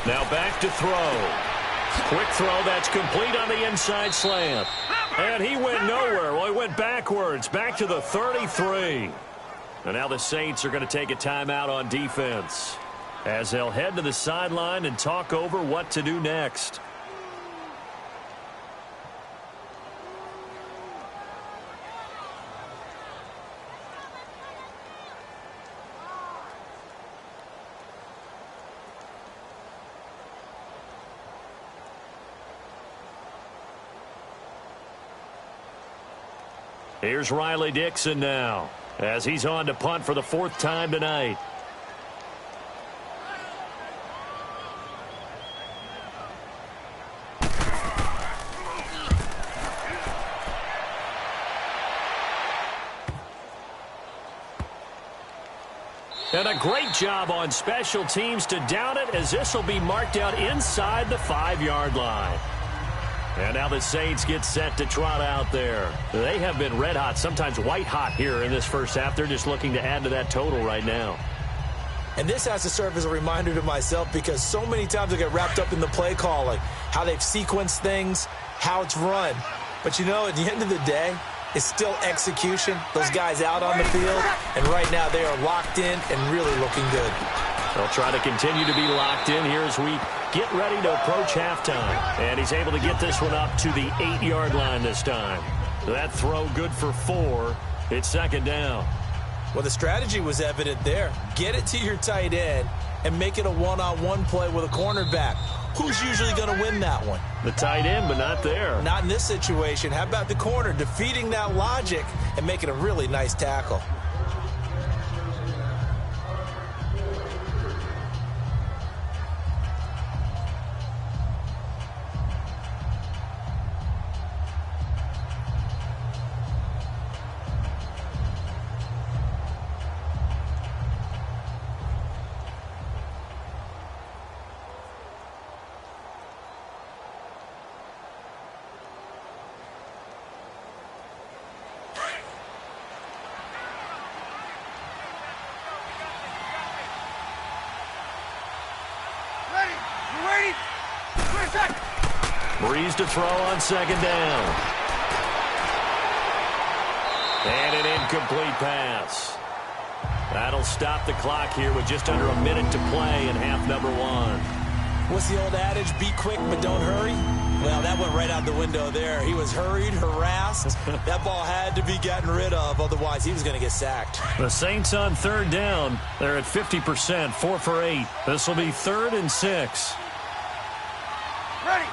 Now back to throw. Quick throw that's complete on the inside slant. And he went nowhere. Well, he went backwards, back to the 33. And now the Saints are going to take a timeout on defense as they'll head to the sideline and talk over what to do next. Here's Riley Dixon now as he's on to punt for the 4th time tonight. And a great job on special teams to down it, as this will be marked out inside the 5-yard line. And now the Saints get set to trot out there. They have been red hot, sometimes white hot here in this first half. They're just looking to add to that total right now. And this has to serve as a reminder to myself, because so many times I get wrapped up in the play calling, how they've sequenced things, how it's run. But, you know, at the end of the day, it's still execution. Those guys out on the field, and right now they are locked in and really looking good. They'll try to continue to be locked in here as we get ready to approach halftime. And he's able to get this one up to the 8-yard line this time. That throw good for 4. It's 2nd down. Well, the strategy was evident there. Get it to your tight end and make it a one-on-one play with a cornerback. Who's usually going to win that one? The tight end, but not there. Not in this situation. How about the corner defeating that logic and making a really nice tackle? Breeze to throw on 2nd down. And an incomplete pass. That'll stop the clock here with just under a minute to play in half number 1. What's the old adage? Be quick, but don't hurry? Well, that went right out the window there. He was hurried, harassed. That ball had to be gotten rid of, otherwise he was going to get sacked. The Saints on 3rd down. They're at 50%, 4 for 8. This will be 3rd and 6. Ready.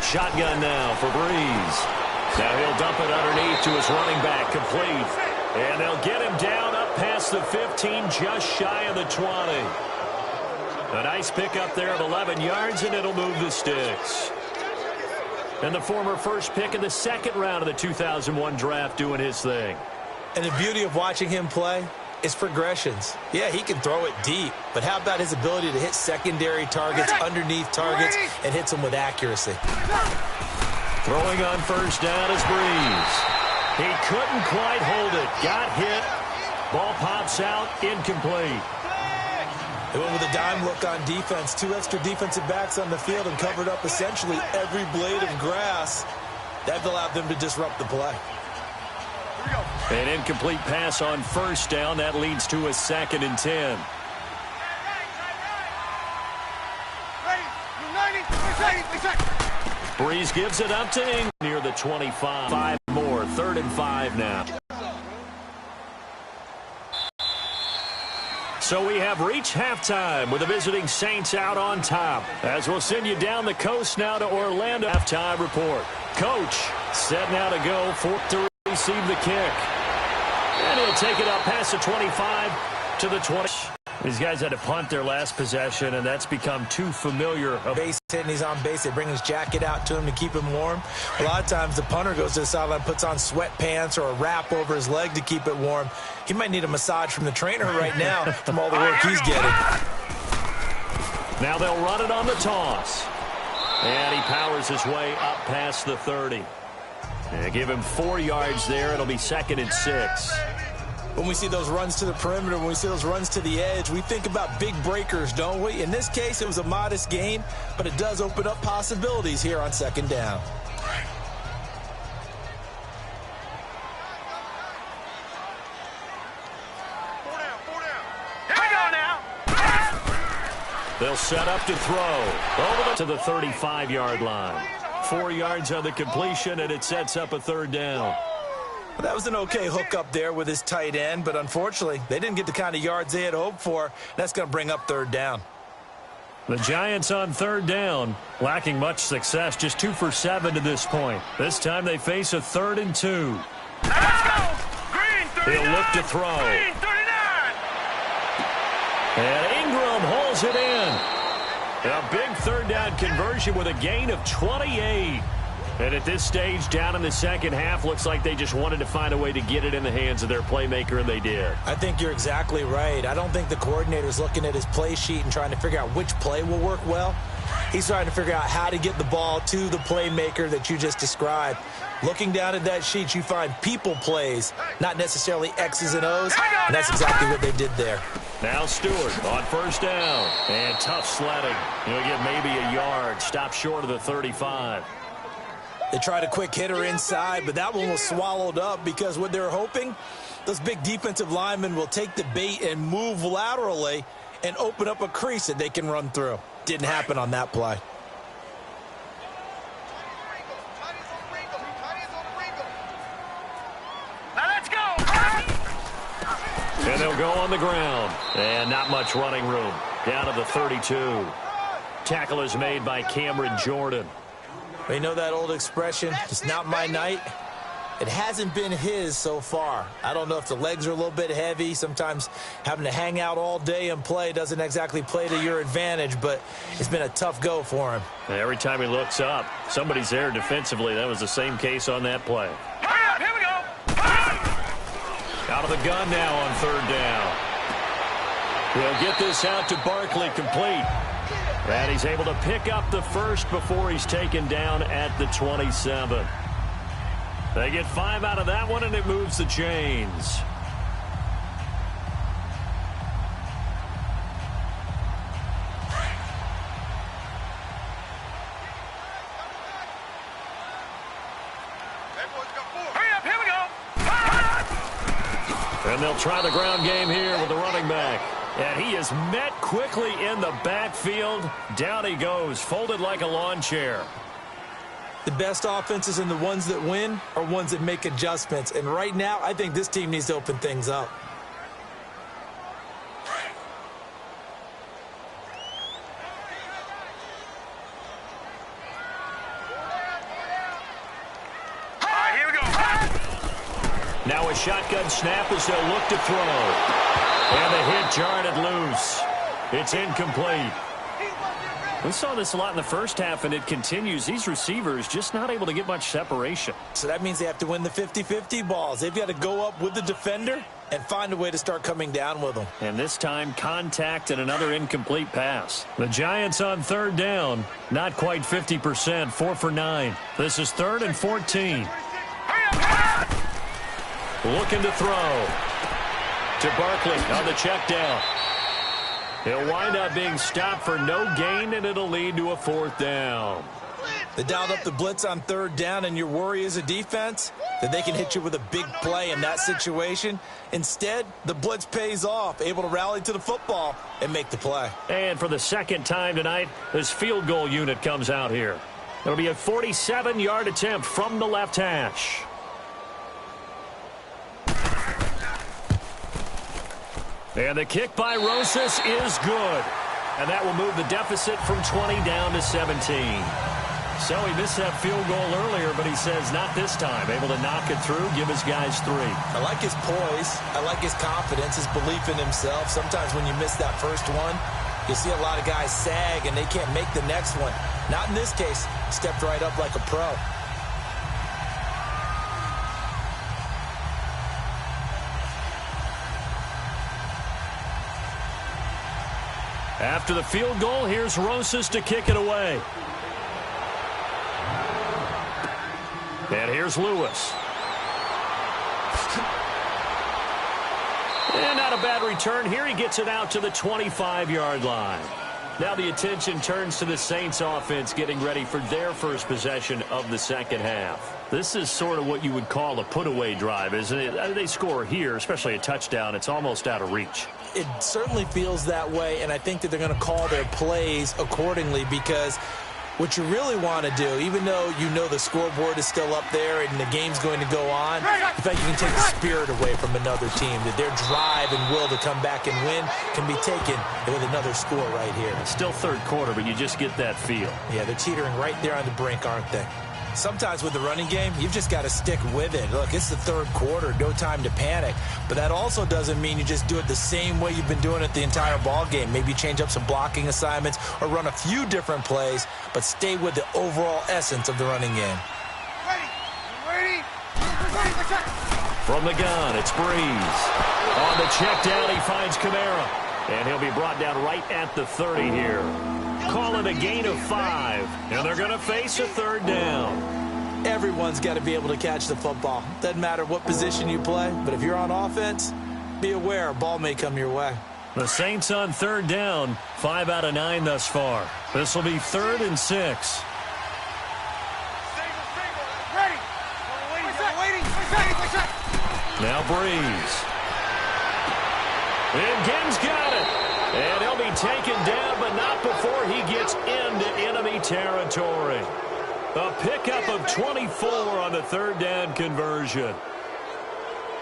Shotgun now for Breeze. Now he'll dump it underneath to his running back, complete. And they'll get him down up past the 15, just shy of the 20. A nice pickup there of 11 yards, and it'll move the sticks. And the former first pick in the 2nd round of the 2001 draft doing his thing. And the beauty of watching him play is progressions. Yeah, he can throw it deep, but how about his ability to hit secondary targets, underneath targets, and hits them with accuracy? Throwing on 1st down is Breeze. He couldn't quite hold it. Got hit. Ball pops out, incomplete. They went with a dime look on defense. 2 extra defensive backs on the field and covered up essentially every blade of grass. That allowed them to disrupt the play. An incomplete pass on 1st down. That leads to a 2nd and 10. Breeze gives it up to Ingram near the 25. 5 more. 3rd and 5 now. So we have reached halftime with the visiting Saints out on top. As we'll send you down the coast now to Orlando. Halftime report. Coach set now to go. 4th to receive the kick. And he'll take it up past the 25 to the 20. These guys had to punt their last possession, and that's become too familiar. Base hit, and he's on base. They bring his jacket out to him to keep him warm. A lot of times the punter goes to the sideline, puts on sweatpants or a wrap over his leg to keep it warm. He might need a massage from the trainer right now from all the work he's getting. Now they'll run it on the toss. And he powers his way up past the 30. And give him 4 yards there. It'll be 2nd and 6. When we see those runs to the perimeter, when we see those runs to the edge, we think about big breakers, don't we? In this case, it was a modest gain, but it does open up possibilities here on second down. They'll set up to throw over to the 35-yard line. 4 yards on the completion, and it sets up a third down. Well, that was an okay hook up there with his tight end, but unfortunately, they didn't get the kind of yards they had hoped for. That's going to bring up third down. The Giants on third down, lacking much success, just 2 for 7 to this point. This time they face a 3rd and 2. Let's go! Green 39! He'll look to throw. Green 39! And Ingram hauls it in. A big third down conversion with a gain of 28. And at this stage, down in the second half, looks like they just wanted to find a way to get it in the hands of their playmaker, and they did. I think you're exactly right. I don't think the coordinator's looking at his play sheet and trying to figure out which play will work well. He's trying to figure out how to get the ball to the playmaker that you just described. Looking down at that sheet, you find people plays, not necessarily X's and O's, and that's exactly what they did there. Now Stewart on first down, and tough sledding. He'll get maybe a yard, stop short of the 35. They tried a quick hitter inside, but that one was swallowed up because what they're hoping, those big defensive linemen will take the bait and move laterally and open up a crease that they can run through. Didn't happen on that play. Now let's go! And they'll go on the ground. And not much running room. Down to the 32. Tackle is made by Cameron Jordan. You know that old expression, it's not my night? It hasn't been his so far. I don't know if the legs are a little bit heavy. Sometimes having to hang out all day and play doesn't exactly play to your advantage, but it's been a tough go for him. And every time he looks up, somebody's there defensively. That was the same case on that play. Hurry up, here we go! Out of the gun now on third down. He'll get this out to Barkley, complete. And he's able to pick up the first before he's taken down at the 27. They get 5 out of that one, and it moves the chains. Hurry up, here we go! And they'll try the ground game here with the running back. And he is met quickly in the backfield. Down he goes, folded like a lawn chair. The best offenses and the ones that win are ones that make adjustments. And right now, I think this team needs to open things up. All right, here we go. Now a shotgun snap as they'll look to throw. And the hit jarred it loose. It's incomplete. We saw this a lot in the first half, and it continues. These receivers just not able to get much separation. So that means they have to win the 50-50 balls. They've got to go up with the defender and find a way to start coming down with them. And this time, contact and another incomplete pass. The Giants on third down, not quite 50%, 4 for 9. This is 3rd and 14. Looking to throw. To Barkley on the check down. He'll wind up being stopped for no gain, and it'll lead to a 4th down. They dialed up the blitz on third down, and your worry as a defense that they can hit you with a big play in that situation. Instead, the blitz pays off, able to rally to the football and make the play. And for the second time tonight, this field goal unit comes out here. It'll be a 47-yard attempt from the left hash. And the kick by Rosas is good. And that will move the deficit from 20 down to 17. So he missed that field goal earlier, but he says not this time. Able to knock it through, give his guys 3. I like his poise. I like his confidence, his belief in himself. Sometimes when you miss that first one, you see a lot of guys sag and they can't make the next one. Not in this case. Stepped right up like a pro. After the field goal, here's Rosas to kick it away. And here's Lewis. And not a bad return here. He gets it out to the 25-yard line. Now the attention turns to the Saints offense getting ready for their first possession of the second half. This is sort of what you would call a put-away drive, isn't it? They score here, especially a touchdown. It's almost out of reach. It certainly feels that way, and I think that they're going to call their plays accordingly because what you really want to do, even though you know the scoreboard is still up there and the game's going to go on, in fact, you can take the spirit away from another team, that their drive and will to come back and win can be taken with another score right here. It's still third quarter, but you just get that feel. Yeah, they're teetering right there on the brink, aren't they? Sometimes with the running game, you've just got to stick with it. Look, it's the third quarter, no time to panic. But that also doesn't mean you just do it the same way you've been doing it the entire ball game. Maybe change up some blocking assignments or run a few different plays, but stay with the overall essence of the running game. Ready. From the gun, it's Breeze. On the check down, he finds Kamara. And he'll be brought down right at the 30 here. Call it a gain of 5, and they're going to face a third down. Everyone's got to be able to catch the football. Doesn't matter what position you play, but if you're on offense, be aware a ball may come your way. The Saints on third down, 5 out of 9 thus far. This will be 3rd and 6. Ready. Waiting. Now Breeze. And Gibbs got it. And he'll be taken down, but not before he gets into enemy territory. A pickup of 24 on the third down conversion.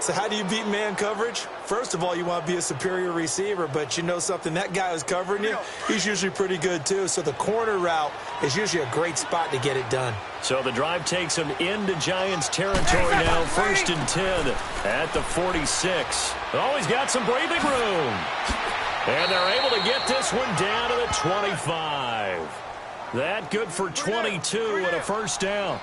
So how do you beat man coverage? First of all, you want to be a superior receiver, but you know something, that guy who's covering you, he's usually pretty good too. So the corner route is usually a great spot to get it done. So the drive takes him into Giants territory now, 1st and 10 at the 46. Oh, he's got some breathing room. And they're able to get this one down to the 25. That good for 22 and a first down.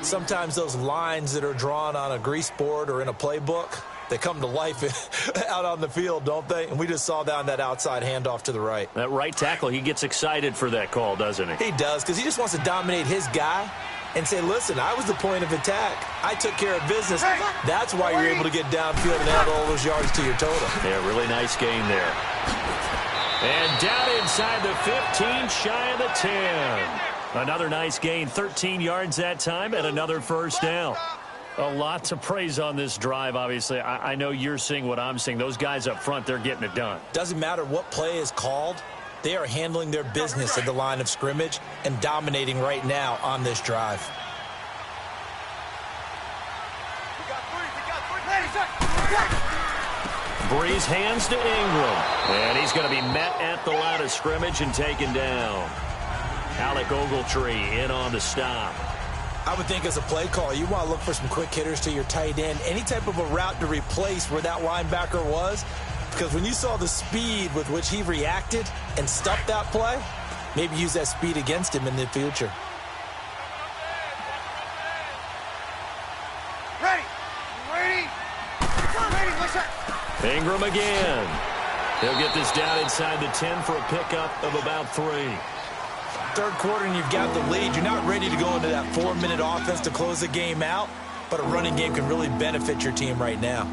Sometimes those lines that are drawn on a grease board or in a playbook, they come to life out on the field, don't they? And we just saw down that outside handoff to the right. That right tackle, he gets excited for that call, doesn't he? He does, because he just wants to dominate his guy and say, listen, I was the point of attack. I took care of business. That's why you're able to get downfield and add all those yards to your total. Yeah, really nice game there. And down inside the 15, shy of the 10. Another nice gain, 13 yards that time, and another first down. A lot to praise on this drive, obviously. I know you're seeing what I'm seeing. Those guys up front, they're getting it done. Doesn't matter what play is called. They are handling their business at the line of scrimmage and dominating right now on this drive. Breeze hands to Ingram. And he's going to be met at the line of scrimmage and taken down. Alec Ogletree in on the stop. I would think as a play call, you want to look for some quick hitters to your tight end. Any type of a route to replace where that linebacker was. Because when you saw the speed with which he reacted and stuffed that play, maybe use that speed against him in the future. Ready. Ingram again. He'll get this down inside the 10 for a pickup of about 3. Third quarter and you've got the lead. You're not ready to go into that 4-minute offense to close the game out, but a running game can really benefit your team right now.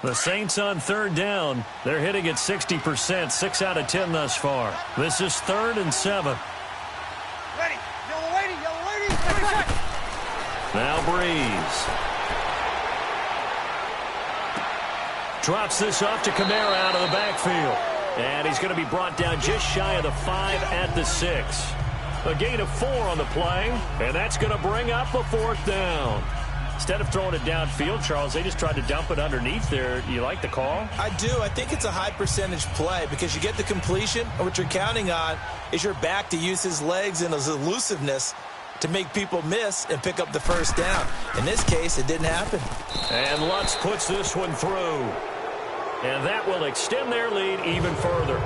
The Saints on third down. They're hitting at 60%, 6 out of 10 thus far. This is 3rd and 7. Ready. Yellow waiting. Now Breeze. Drops this off to Kamara out of the backfield. And he's going to be brought down just shy of the 5 at the 6. A gain of 4 on the play, and that's going to bring up a 4th down. Instead of throwing it downfield, Charles, they just tried to dump it underneath there. You like the call? I do. I think it's a high percentage play because you get the completion, and what you're counting on is your back to use his legs and his elusiveness to make people miss and pick up the first down. In this case, it didn't happen. And Lutz puts this one through. And that will extend their lead even further.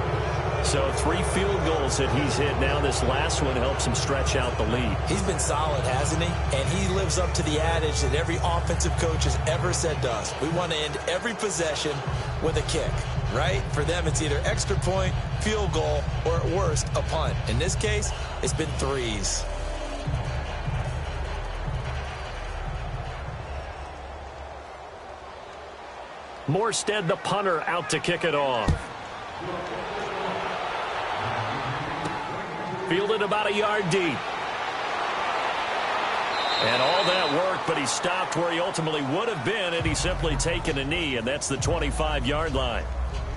So 3 field goals that he's hit now. This last one helps him stretch out the lead. He's been solid, hasn't he? And he lives up to the adage that every offensive coach has ever said to us. We want to end every possession with a kick, right? For them, it's either extra point, field goal, or at worst, a punt. In this case, it's been 3s. Morstead, the punter, out to kick it off. Fielded about a yard deep. And all that work, but he stopped where he ultimately would have been had he simply taken a knee, and that's the 25-yard line.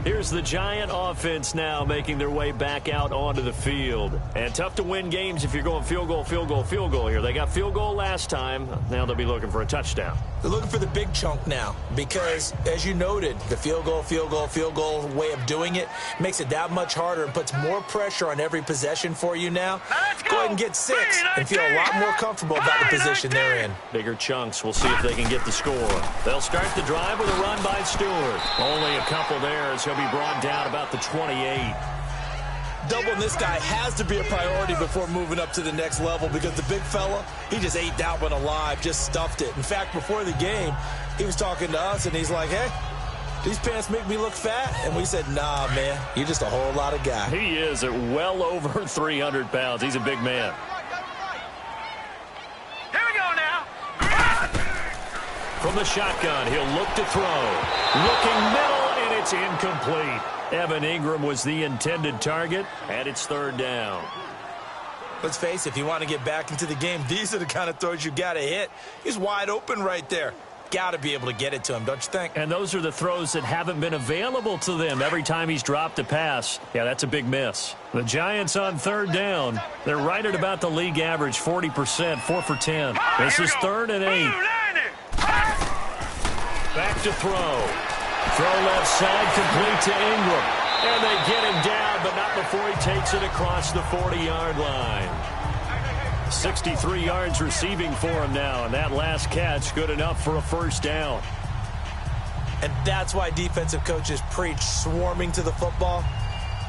Here's the Giant offense now making their way back out onto the field. And tough to win games if you're going field goal, field goal, field goal here. They got field goal last time. Now they'll be looking for a touchdown. They're looking for the big chunk now because, as you noted, the field goal, field goal, field goal way of doing it makes it that much harder and puts more pressure on every possession for you now. Go ahead and get 6 and feel a lot more comfortable about the position they're in. Bigger chunks. We'll see if they can get the score. They'll start the drive with a run by Stewart. Only a couple there as he'll be brought down about the 28. Doubling this guy has to be a priority before moving up to the next level because the big fella, he just ate that one alive, just stuffed it. In fact, before the game, he was talking to us, and he's like, hey, these pants make me look fat? And we said, nah, man, you're just a whole lot of guy. He is at well over 300 pounds. He's a big man. Here we go now. From the shotgun, he'll look to throw. Looking middle, and it's incomplete. Evan Ingram was the intended target, and it's 3rd down. Let's face it, if you want to get back into the game, these are the kind of throws you got to hit. He's wide open right there. Got to be able to get it to him, don't you think? And those are the throws that haven't been available to them every time he's dropped a pass. Yeah, that's a big miss. The Giants on 3rd down. They're right at about the league average, 40%, 4 for 10. This is 3rd and 8. Back to throw. Throw left side, complete to Ingram. And they get him down, but not before he takes it across the 40-yard line. 63 yards receiving for him now, and that last catch good enough for a 1st down. And that's why defensive coaches preach swarming to the football.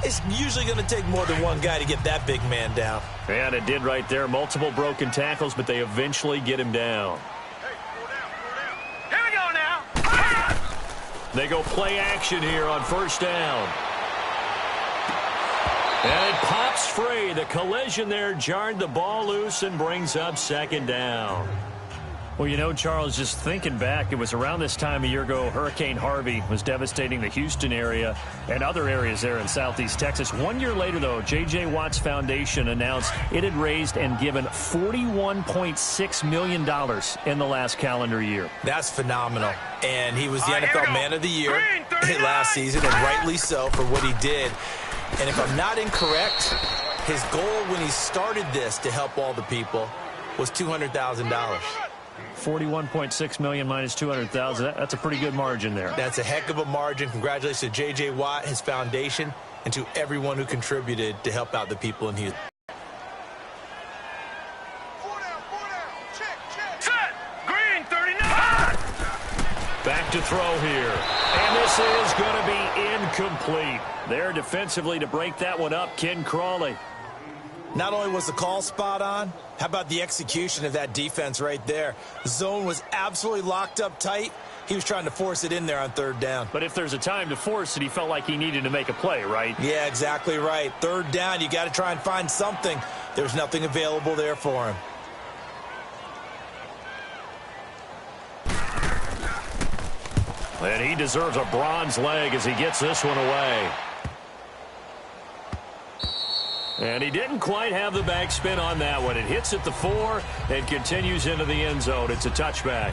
It's usually going to take more than one guy to get that big man down. And it did right there. Multiple broken tackles, but they eventually get him down. Here we go now. They go play action here on 1st down. And it pops free. The collision there jarred the ball loose and brings up 2nd down. Well, you know, Charles, just thinking back, it was around this time a year ago, Hurricane Harvey was devastating the Houston area and other areas there in southeast Texas. 1 year later, though, J.J. Watt's Foundation announced it had raised and given $41.6 million in the last calendar year. That's phenomenal. And he was the NFL Man of the Year last season, and rightly so for what he did. And if I'm not incorrect, his goal when he started this to help all the people was $200,000. 41.6 million minus 200,000. That's a pretty good margin there. That's a heck of a margin. Congratulations to J.J. Watt, his foundation, and to everyone who contributed to help out the people in Houston. Set. Green 39. Back to throw here. And this is going to be incomplete. There defensively to break that one up, Ken Crawley. Not only was the call spot on, how about the execution of that defense right there? The zone was absolutely locked up tight. He was trying to force it in there on 3rd down. But if there's a time to force it, he felt like he needed to make a play, right? Yeah, exactly right. 3rd down, you got to try and find something. There's nothing available there for him. And he deserves a bronze leg as he gets this one away. And he didn't quite have the backspin on that one. It hits at the 4 and continues into the end zone. It's a touchback.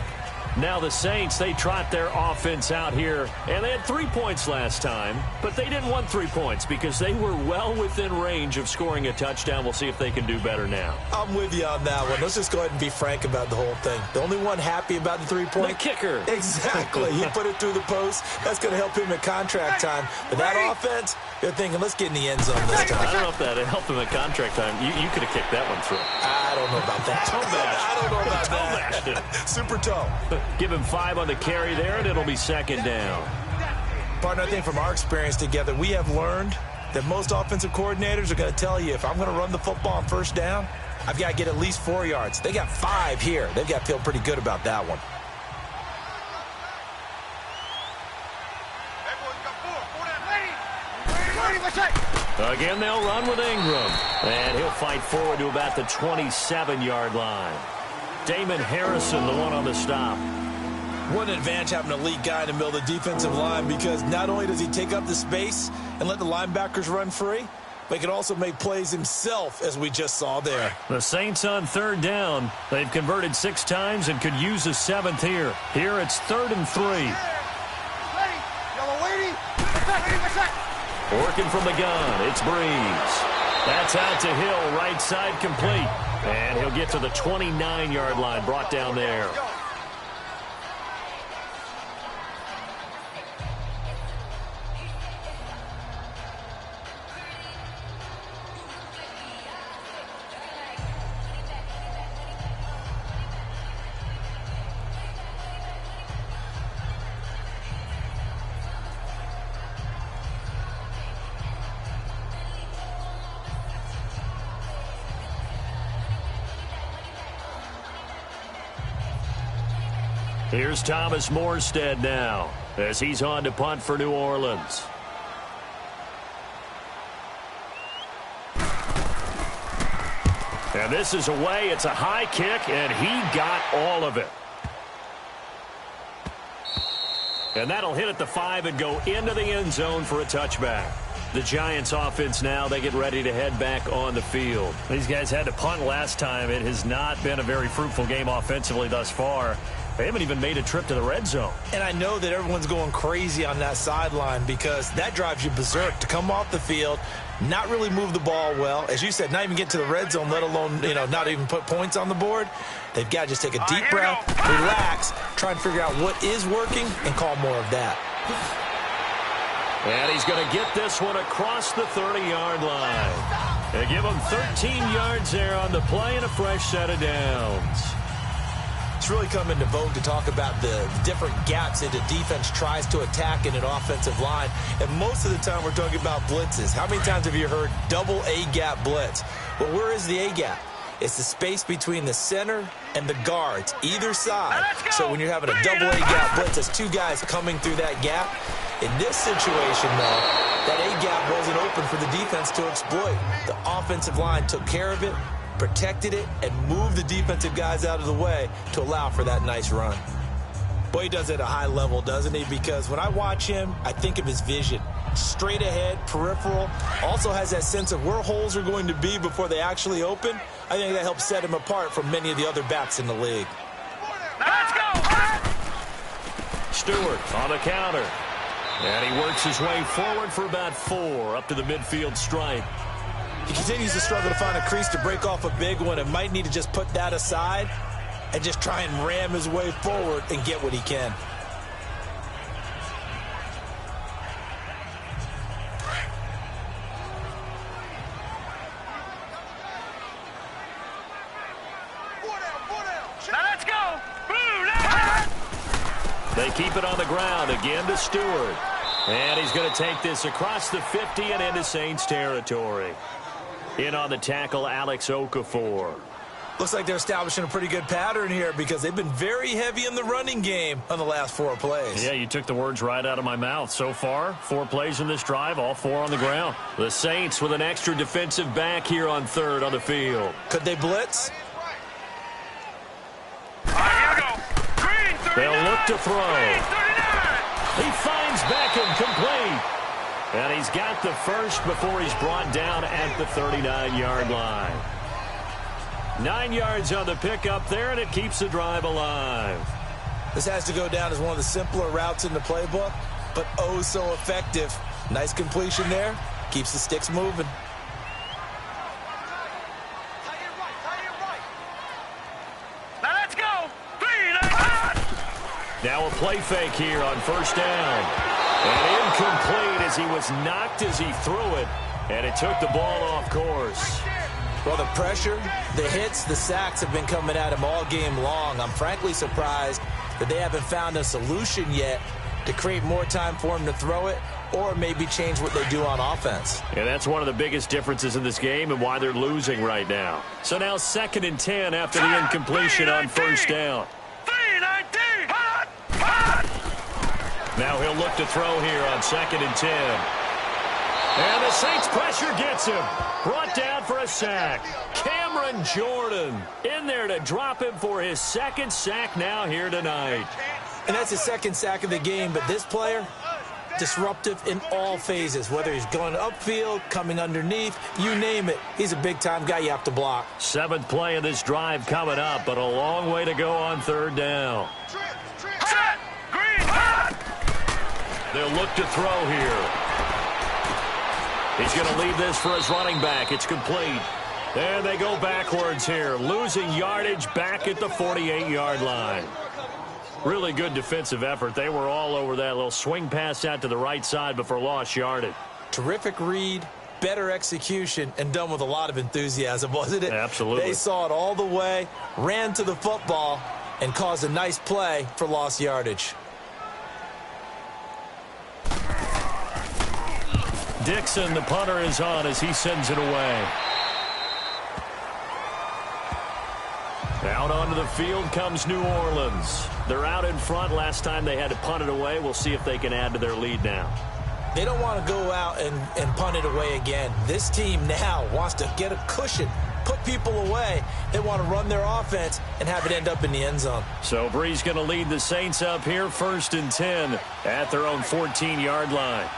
Now the Saints, they trot their offense out here. And they had 3 points last time, but they didn't want 3 points because they were well within range of scoring a touchdown. We'll see if they can do better now. I'm with you on that one. Let's just go ahead and be frank about the whole thing. The only one happy about the 3-point? The kicker. Exactly. He put it through the post. That's going to help him at contract time. But that offense, they're thinking, let's get in the end zone this time. I don't know if that helped him at contract time. You could have kicked that one through. I don't know about that. I don't know about that. Super toe. Give him 5 on the carry there, and it'll be 2nd down. Partner, I think from our experience together, we have learned that most offensive coordinators are going to tell you, if I'm going to run the football on 1st down, I've got to get at least 4 yards. They got 5 here. They've got to feel pretty good about that one. Again, they'll run with Ingram. And he'll fight forward to about the 27-yard line. Damon Harrison, the one on the stop. What an advantage having an elite guy in the middle of the defensive line, because not only does he take up the space and let the linebackers run free, but he can also make plays himself, as we just saw there. The Saints on third down. They've converted 6 times and could use a 7th here. Here it's 3rd and 3. Working from the gun, it's Breeze. That's out to Hill, right side complete. And he'll get to the 29-yard line, brought down there. Here's Thomas Morstead now as he's on to punt for New Orleans. And this is away. It's a high kick, and he got all of it. And that'll hit at the 5 and go into the end zone for a touchback. The Giants offense now, they get ready to head back on the field. These guys had to punt last time. It has not been a very fruitful game offensively thus far. They haven't even made a trip to the red zone. And I know that everyone's going crazy on that sideline because that drives you berserk to come off the field, not really move the ball well. As you said, not even get to the red zone, let alone, not even put points on the board. They've got to just take a deep breath, relax, try and figure out what is working, and call more of that. And he's going to get this one across the 30-yard line. They give him 13 yards there on the play and a fresh set of downs. It's really come into vogue to talk about the different gaps that the defense tries to attack in an offensive line. And most of the time we're talking about blitzes. How many times have you heard double A-gap blitz? Well, where is the A-gap? It's the space between the center and the guards, either side. So when you're having a double A-gap blitz, there's 2 guys coming through that gap. In this situation, though, that A-gap wasn't open for the defense to exploit. The offensive line took care of it, protected it, and moved the defensive guys out of the way to allow for that nice run. Boy, he does it at a high level, doesn't he? Because when I watch him, I think of his vision. Straight ahead, peripheral, also has that sense of where holes are going to be before they actually open. I think that helps set him apart from many of the other backs in the league. Let's go! Stewart on the counter. And he works his way forward for about 4 up to the midfield stripe. He continues to struggle to find a crease to break off a big one and might need to just put that aside and just try and ram his way forward and get what he can. Now let's go! They keep it on the ground again to Stewart. And he's going to take this across the 50 and into Saints territory. In on the tackle, Alex Okafor. Looks like they're establishing a pretty good pattern here because they've been very heavy in the running game on the last 4 plays. Yeah, you took the words right out of my mouth. So far, 4 plays in this drive, all 4 on the ground. The Saints with an extra defensive back here on 3rd on the field. Could they blitz? Here we go. Green, 39. They'll look to throw. Green, 39. He finds Beckham complete. And he's got the first before he's brought down at the 39-yard line. 9 yards on the pickup there, and it keeps the drive alive. This has to go down as one of the simpler routes in the playbook, but oh so effective. Nice completion there. Keeps the sticks moving. Now let's go. 3, 9. Now a play fake here on 1st down. And incomplete as he was knocked as he threw it, and it took the ball off course. Well, the pressure, the hits, the sacks have been coming at him all game long. I'm frankly surprised that they haven't found a solution yet to create more time for him to throw it or maybe change what they do on offense. Yeah, that's one of the biggest differences in this game and why they're losing right now. So now 2nd and 10 after the incompletion on 1st down. 3-19. Hot, hot. Now he'll look to throw here on 2nd and 10. And the Saints pressure gets him. Brought down for a sack. Cameron Jordan in there to drop him for his 2nd sack now here tonight. And that's his second sack of the game, but this player, disruptive in all phases, whether he's going upfield, coming underneath, you name it. He's a big-time guy you have to block. 7th play of this drive coming up, but a long way to go on 3rd down. Set. Green. Hot. They'll look to throw here. He's going to leave this for his running back. It's complete. And they go backwards here, losing yardage back at the 48-yard line. Really good defensive effort. They were all over that little swing pass out to the right side before lost yardage. Terrific read, better execution, and done with a lot of enthusiasm, wasn't it? Absolutely. They saw it all the way, ran to the football, and caused a nice play for lost yardage. Dixon, the punter, is on as he sends it away. Out onto the field comes New Orleans. They're out in front. Last time they had to punt it away. We'll see if they can add to their lead now. They don't want to go out and punt it away again. This team now wants to get a cushion, put people away. They want to run their offense and have it end up in the end zone. So Brees going to lead the Saints up here, 1st and 10 at their own 14-yard line.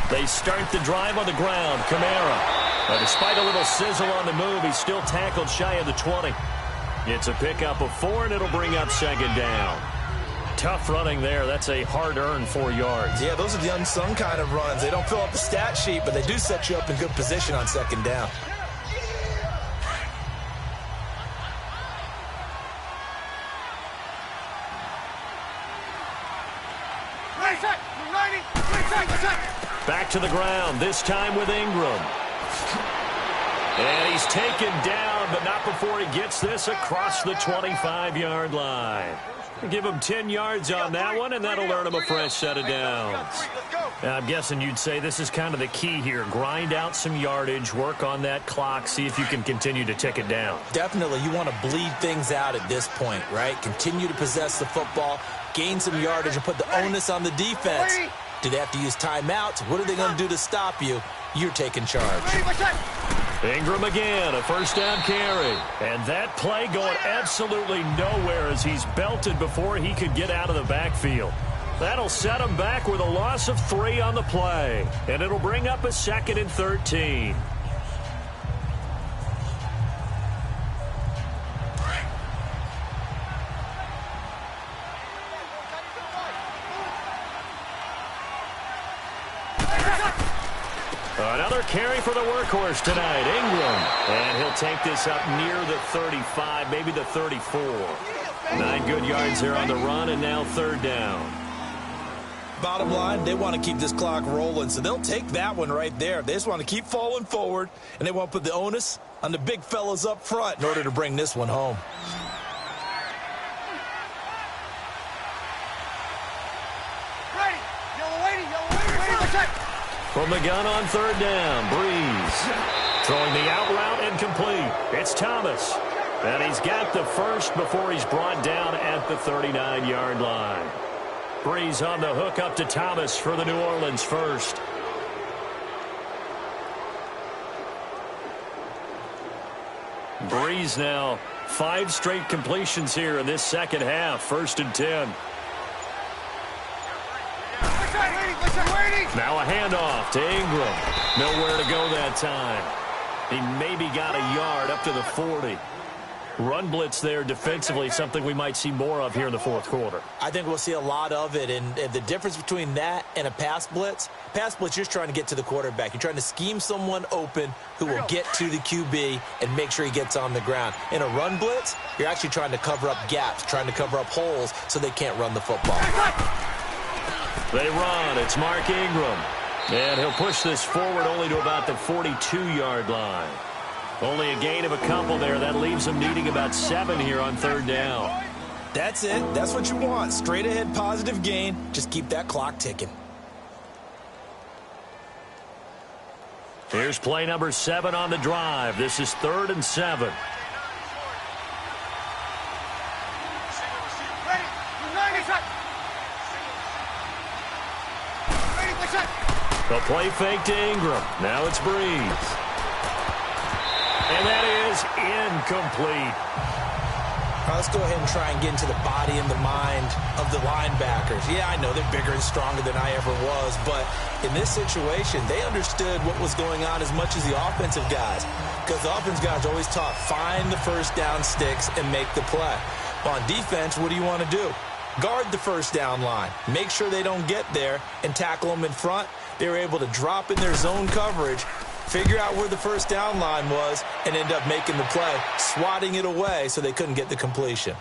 They start the drive on the ground. Kamara. But despite a little sizzle on the move, he's still tackled shy of the 20. It's a pickup of 4, and it'll bring up 2nd down. Tough running there. That's a hard-earned 4 yards. Yeah, those are the unsung kind of runs. They don't fill up the stat sheet, but they do set you up in good position on 2nd down. Back to the ground, this time with Ingram. And he's taken down, but not before he gets this across the 25-yard line. Give him 10 yards on that one, and that'll earn him a fresh set of downs. I'm guessing you'd say this is kind of the key here. Grind out some yardage, work on that clock, see if you can continue to tick it down. Definitely, you want to bleed things out at this point, right? Continue to possess the football, gain some yardage, and put the onus on the defense. Do they have to use timeouts? What are they going to do to stop you? You're taking charge. Ingram again, a 1st down carry. And that play going absolutely nowhere as he's belted before he could get out of the backfield. That'll set him back with a loss of 3 on the play. And it'll bring up a 2nd and 13. Another carry for the workhorse tonight, Ingram. And he'll take this up near the 35, maybe the 34. 9 good yards there on the run, and now 3rd down. Bottom line, they want to keep this clock rolling, so they'll take that one right there. They just want to keep falling forward, and they want to put the onus on the big fellas up front in order to bring this one home. From the gun on 3rd down, Brees throwing the out route incomplete. It's Thomas, and he's got the first before he's brought down at the 39-yard line. Brees on the hook up to Thomas for the New Orleans first. Brees now 5 straight completions here in this second half, 1st and 10. Now a handoff to Ingram. Nowhere to go that time. He maybe got a yard up to the 40. Run blitz there defensively, something we might see more of here in the 4th quarter. I think we'll see a lot of it, and the difference between that and a pass blitz, you're just trying to get to the quarterback. You're trying to scheme someone open who will get to the QB and make sure he gets on the ground. In a run blitz, you're actually trying to cover up gaps, trying to cover up holes so they can't run the football. They run. It's Mark Ingram. And he'll push this forward only to about the 42-yard line. Only a gain of a couple there. That leaves him needing about 7 here on 3rd down. That's it. That's what you want. Straight ahead positive gain. Just keep that clock ticking. Here's play number 7 on the drive. This is 3rd and 7. The play fake to Ingram. Now it's Brees. And that is incomplete. Let's go ahead and try and get into the body and the mind of the linebackers. Yeah, I know they're bigger and stronger than I ever was, but in this situation, they understood what was going on as much as the offensive guys, because the offensive guys always taught, find the first down sticks and make the play. On defense, what do you want to do? Guard the first down line. Make sure they don't get there and tackle them in front. They were able to drop in their zone coverage, figure out where the first down line was, and end up making the play, swatting it away so they couldn't get the completion.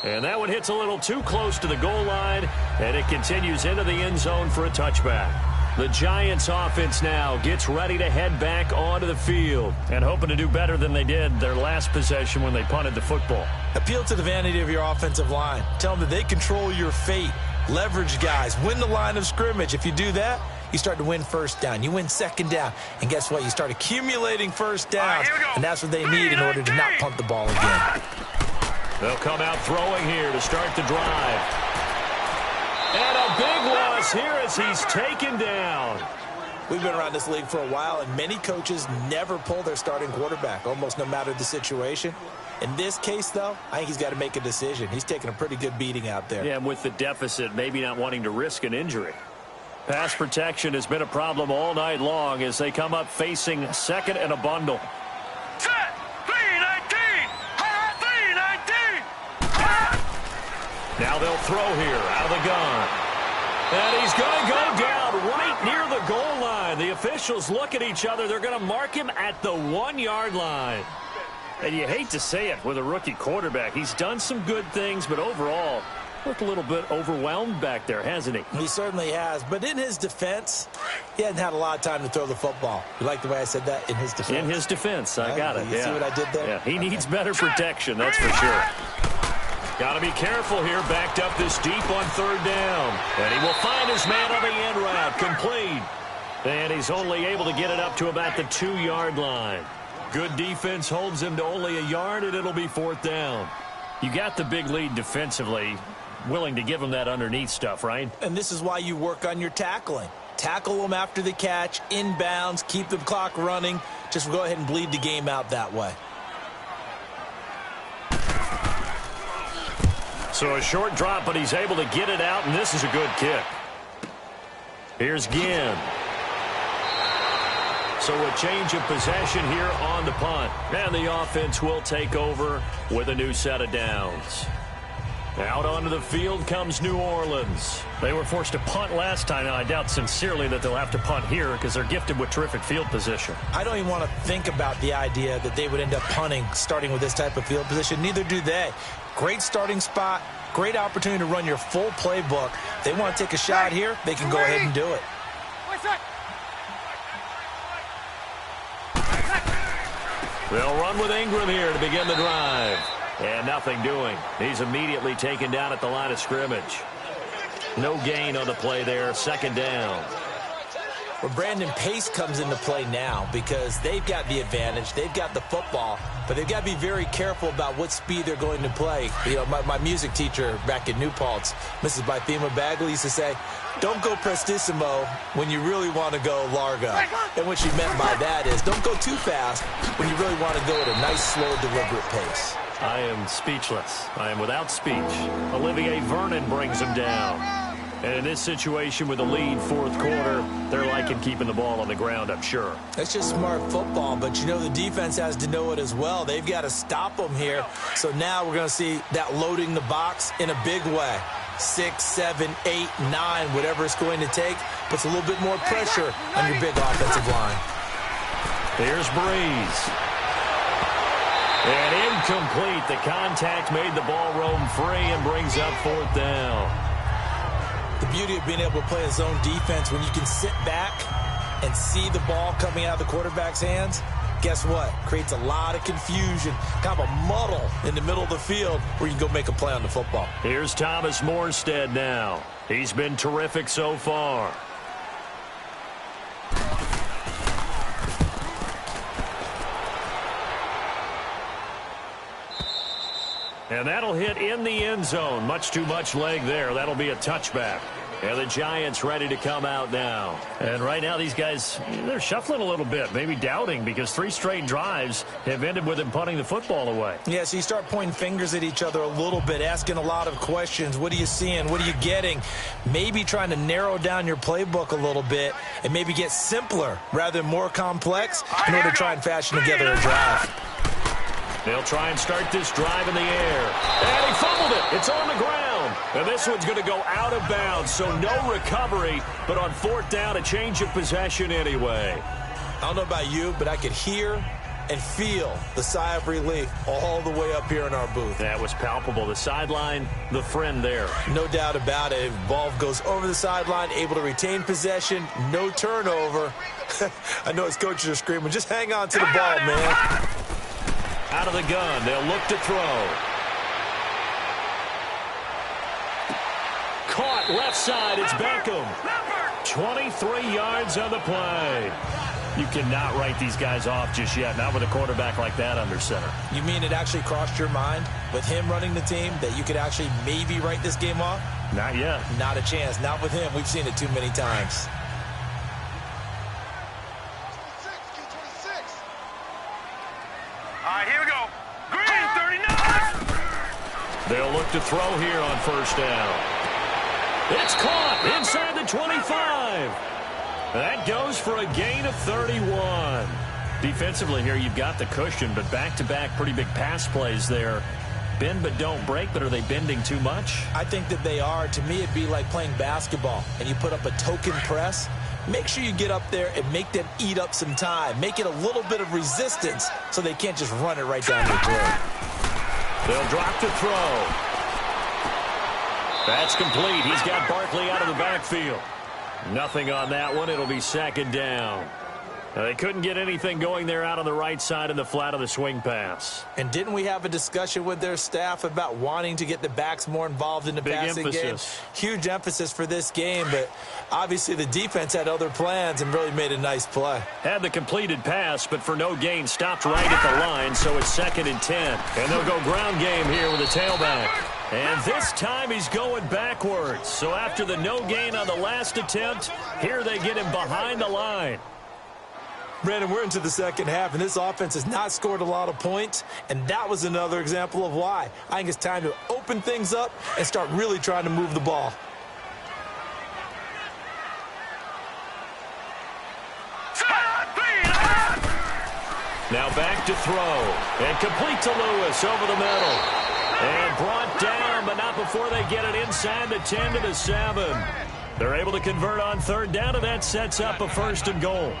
And that one hits a little too close to the goal line, and it continues into the end zone for a touchback. The Giants offense now gets ready to head back onto the field and hoping to do better than they did their last possession when they punted the football. Appeal to the vanity of your offensive line. Tell them that they control your fate. Leverage guys. Win the line of scrimmage. If you do that, you start to win first down. You win second down. And guess what? You start accumulating first downs. And that's what they need in order to not punt the ball again. They'll come out throwing here to start the drive. And a big loss here as he's taken down. We've been around this league for a while, and many coaches never pull their starting quarterback, almost no matter the situation. In this case, though, I think he's got to make a decision. He's taking a pretty good beating out there. Yeah, and with the deficit, maybe not wanting to risk an injury. Pass protection has been a problem all night long as they come up facing second and a bundle. Set. 319. 319. Now they'll throw here out of the gun. And he's going to go down right near the goal line. The officials look at each other. They're going to mark him at the 1-yard line. And you hate to say it with a rookie quarterback. He's done some good things, but overall, looked a little bit overwhelmed back there, hasn't he? He certainly has. But in his defense, he hadn't had a lot of time to throw the football. You like the way I said that? In his defense. In his defense. I got it. You see what I did there? Yeah, he needs better protection, that's for sure. Got to be careful here, backed up this deep on third down. And he will find his man on the end route, complete. And he's only able to get it up to about the 2-yard line. Good defense holds him to only a yard, and it'll be fourth down. You got the big lead defensively, willing to give him that underneath stuff, right? And this is why you work on your tackling. Tackle them after the catch, inbounds, keep the clock running. Just go ahead and bleed the game out that way. So a short drop, but he's able to get it out, and this is a good kick. Here's Ginn. So a change of possession here on the punt. And the offense will take over with a new set of downs. Out onto the field comes New Orleans. They were forced to punt last time. Now, I doubt sincerely that they'll have to punt here because they're gifted with terrific field position. I don't even want to think about the idea that they would end up punting starting with this type of field position. Neither do they. Great starting spot. Great opportunity to run your full playbook. They want to take a shot here. They can go ahead and do it. They'll run with Ingram here to begin the drive. And nothing doing. He's immediately taken down at the line of scrimmage. No gain on the play there. Second down. Well, Brandon, pace comes into play now because they've got the advantage. They've got the football, but they've got to be very careful about what speed they're going to play. You know, my music teacher back in New Paltz, Mrs. Bythema Bagley, used to say, don't go prestissimo when you really want to go largo. And what she meant by that is don't go too fast when you really want to go at a nice, slow, deliberate pace. I am speechless. I am without speech. Olivier Vernon brings him down. And in this situation with the lead fourth quarter, they're liking keeping the ball on the ground, I'm sure. That's just smart football, but you know the defense has to know it as well. They've got to stop them here. So now we're going to see that loading the box in a big way. 6, 7, 8, 9, whatever it's going to take, puts a little bit more pressure on your big offensive line. Here's Breeze. And incomplete. The contact made the ball roam free and brings up fourth down. The beauty of being able to play a zone defense when you can sit back and see the ball coming out of the quarterback's hands, guess what? Creates a lot of confusion, kind of a muddle in the middle of the field where you can go make a play on the football. Here's Thomas Morstead now. He's been terrific so far. And that'll hit in the end zone. Much too much leg there. That'll be a touchback. And the Giants ready to come out now. And right now these guys, they're shuffling a little bit, maybe doubting, because 3 straight drives have ended with them punting the football away. Yeah, so you start pointing fingers at each other a little bit, asking a lot of questions. What are you seeing? What are you getting? Maybe trying to narrow down your playbook a little bit and maybe get simpler rather than more complex in order to try and fashion together a drive. They'll try and start this drive in the air. And he fumbled it. It's on the ground. And this one's going to go out of bounds, so no recovery. But on 4th down, a change of possession anyway. I don't know about you, but I could hear and feel the sigh of relief all the way up here in our booth. That was palpable. The sideline, the friend there. No doubt about it. Ball goes over the sideline, able to retain possession, no turnover. I know his coaches are screaming, just hang on to the ball, man. Out of the gun, they'll look to throw. Caught left side, it's Beckham. 23 yards on the play. You cannot write these guys off just yet, not with a quarterback like that under center. You mean it actually crossed your mind with him running the team that you could actually maybe write this game off? Not yet. Not a chance. Not with him. We've seen it too many times. All right, here we go. Green, 39. They'll look to throw here on 1st down. It's caught inside the 25. That goes for a gain of 31. Defensively here, you've got the cushion, but back-to-back pretty big pass plays there. Bend but don't break, but are they bending too much? I think that they are. To me, it'd be like playing basketball, and you put up a token press. Make sure you get up there and make them eat up some time. Make it a little bit of resistance so they can't just run it right down your throat. They'll drop to throw. That's complete. He's got Barkley out of the backfield. Nothing on that one. It'll be 2nd down. Now, they couldn't get anything going there out on the right side in the flat of the swing pass. And didn't we have a discussion with their staff about wanting to get the backs more involved in the passing game? Huge emphasis for this game, but obviously the defense had other plans and really made a nice play. Had the completed pass, but for no gain, stopped right at the line, so it's 2nd and 10. And they'll go ground game here with a tailback. And this time he's going backwards. So after the no gain on the last attempt, here they get him behind the line. Brandon, we're into the 2nd half, and this offense has not scored a lot of points, and that was another example of why. I think it's time to open things up and start really trying to move the ball. Now back to throw, and complete to Lewis over the middle. And brought down, but not before they get it inside the 10 to the 7. They're able to convert on 3rd down, and that sets up a 1st and goal.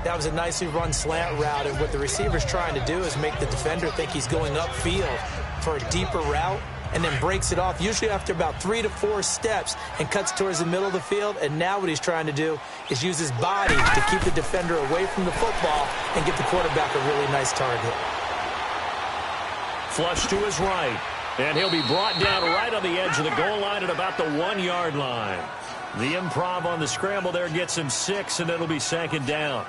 That was a nicely run slant route, and what the receiver's trying to do is make the defender think he's going upfield for a deeper route, and then breaks it off, usually after about 3 to 4 steps, and cuts towards the middle of the field. And now what he's trying to do is use his body to keep the defender away from the football and give the quarterback a really nice target. Flush to his right, and he'll be brought down right on the edge of the goal line at about the 1-yard line. The improv on the scramble there gets him 6, and it'll be 2nd down.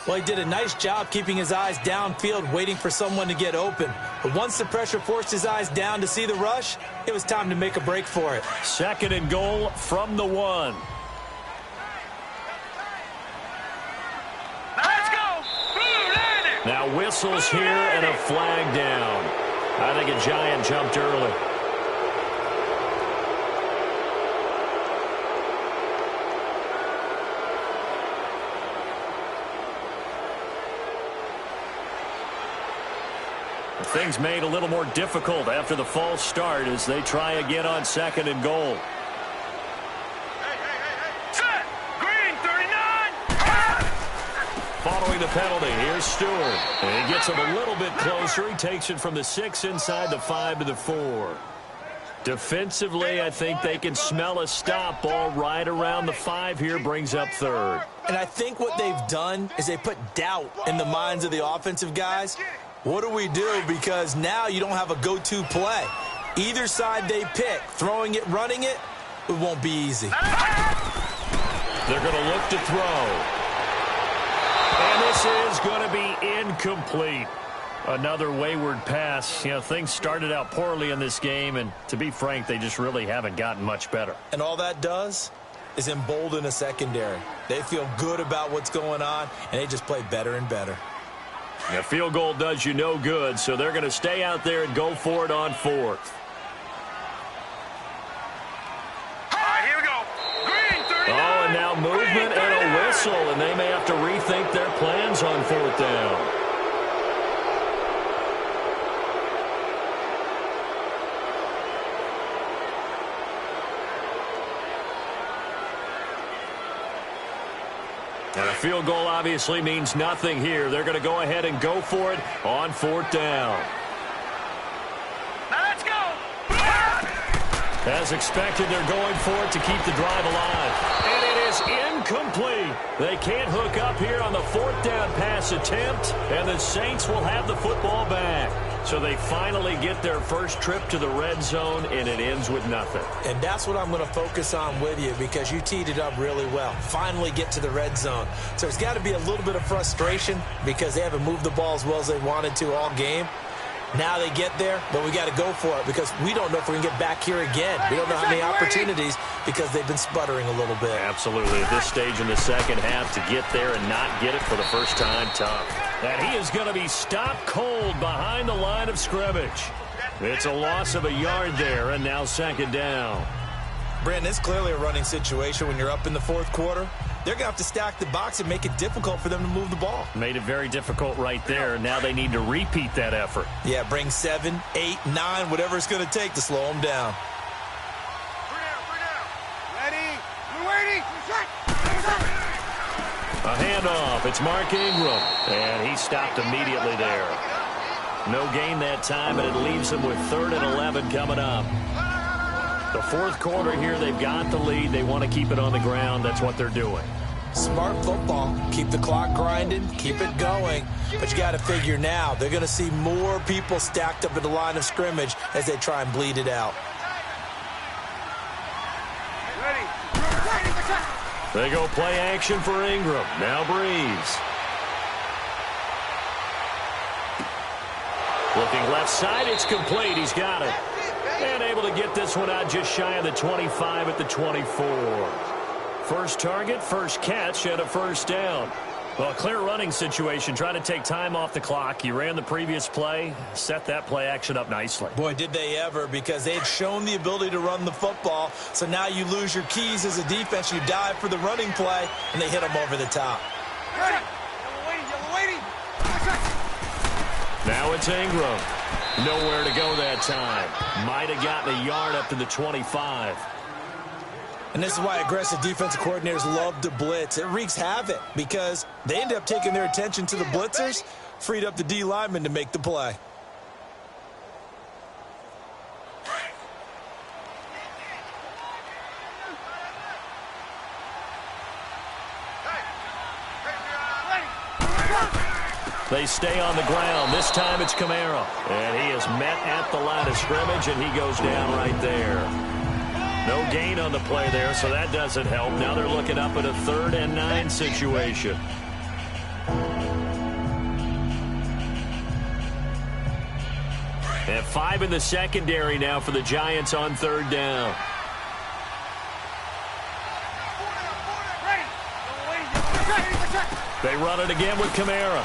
Well, he did a nice job keeping his eyes downfield, waiting for someone to get open. But once the pressure forced his eyes down to see the rush, it was time to make a break for it. 2nd and goal from the 1. Let's go. Now whistles here and a flag down. I think a Giant jumped early. Things made a little more difficult after the false start as they try again on 2nd and goal. Set. Green, 39. Following the penalty, here's Stewart. And he gets him a little bit closer. He takes it from the 6 inside the 5 to the 4. Defensively, I think they can smell a stop. Ball right around the 5 here, brings up 3rd. And I think what they've done is they put doubt in the minds of the offensive guys. What do we do? Because now you don't have a go-to play. Either side they pick, throwing it, running it, it won't be easy. They're going to look to throw. And this is going to be incomplete. Another wayward pass. You know, things started out poorly in this game, and to be frank, they just really haven't gotten much better. And all that does is embolden a secondary. They feel good about what's going on, and they just play better and better. A field goal does you no good, so they're going to stay out there and go for it on 4th. Here we go. Green, 39. Oh, and now movement and a whistle, and they may have to rethink their plans on 4th down. And a field goal obviously means nothing here. They're going to go ahead and go for it on 4th down. Now let's go. As expected, they're going for it to keep the drive alive. And it is incomplete. They can't hook up here on the 4th down pass attempt, and the Saints will have the football back. So they finally get their first trip to the red zone, and it ends with nothing. And that's what I'm going to focus on with you, because you teed it up really well. Finally get to the red zone. So there's got to be a little bit of frustration because they haven't moved the ball as well as they wanted to all game. Now they get there, but we got to go for it because we don't know if we can get back here again. We don't know how many opportunities because they've been sputtering a little bit. Absolutely. At this stage in the second half, to get there and not get it for the first time, tough. And he is going to be stopped cold behind the line of scrimmage. It's a loss of a yard there, and now 2nd down. Brandon, it's clearly a running situation when you're up in the 4th quarter. They're going to have to stack the box and make it difficult for them to move the ball. Made it very difficult right there. Now they need to repeat that effort. Yeah, bring 7, 8, 9, whatever it's going to take to slow them down. Ready? We're waiting. A handoff. It's Mark Ingram. And he stopped immediately there. No gain that time, and it leaves him with 3rd and 11 coming up. The 4th quarter here, they've got the lead. They want to keep it on the ground. That's what they're doing. Smart football. Keep the clock grinding. Keep it going. But you got to figure now, they're going to see more people stacked up at the line of scrimmage as they try and bleed it out. Ready? They go play action for Ingram. Now Breeze. Looking left side, it's complete. He's got it. And able to get this one out just shy of the 25 at the 24. First target, first catch, and a 1st down. Well, a clear running situation. Trying to take time off the clock. You ran the previous play, set that play action up nicely. Boy, did they ever, because they had shown the ability to run the football. So now you lose your keys as a defense. You dive for the running play, and they hit them over the top. Ready? Yellow waiting. Now it's Ingram. Nowhere to go that time. Might have gotten a yard up to the 25. And this is why aggressive defensive coordinators love to blitz. It wreaks havoc because they end up taking their attention to the blitzers, freed up the D lineman to make the play. They stay on the ground. This time it's Kamara. And he is met at the line of scrimmage, and he goes down right there. No gain on the play there, so that doesn't help. Now they're looking up at a 3rd and 9 situation. And 5 in the secondary now for the Giants on 3rd down. They run it again with Kamara.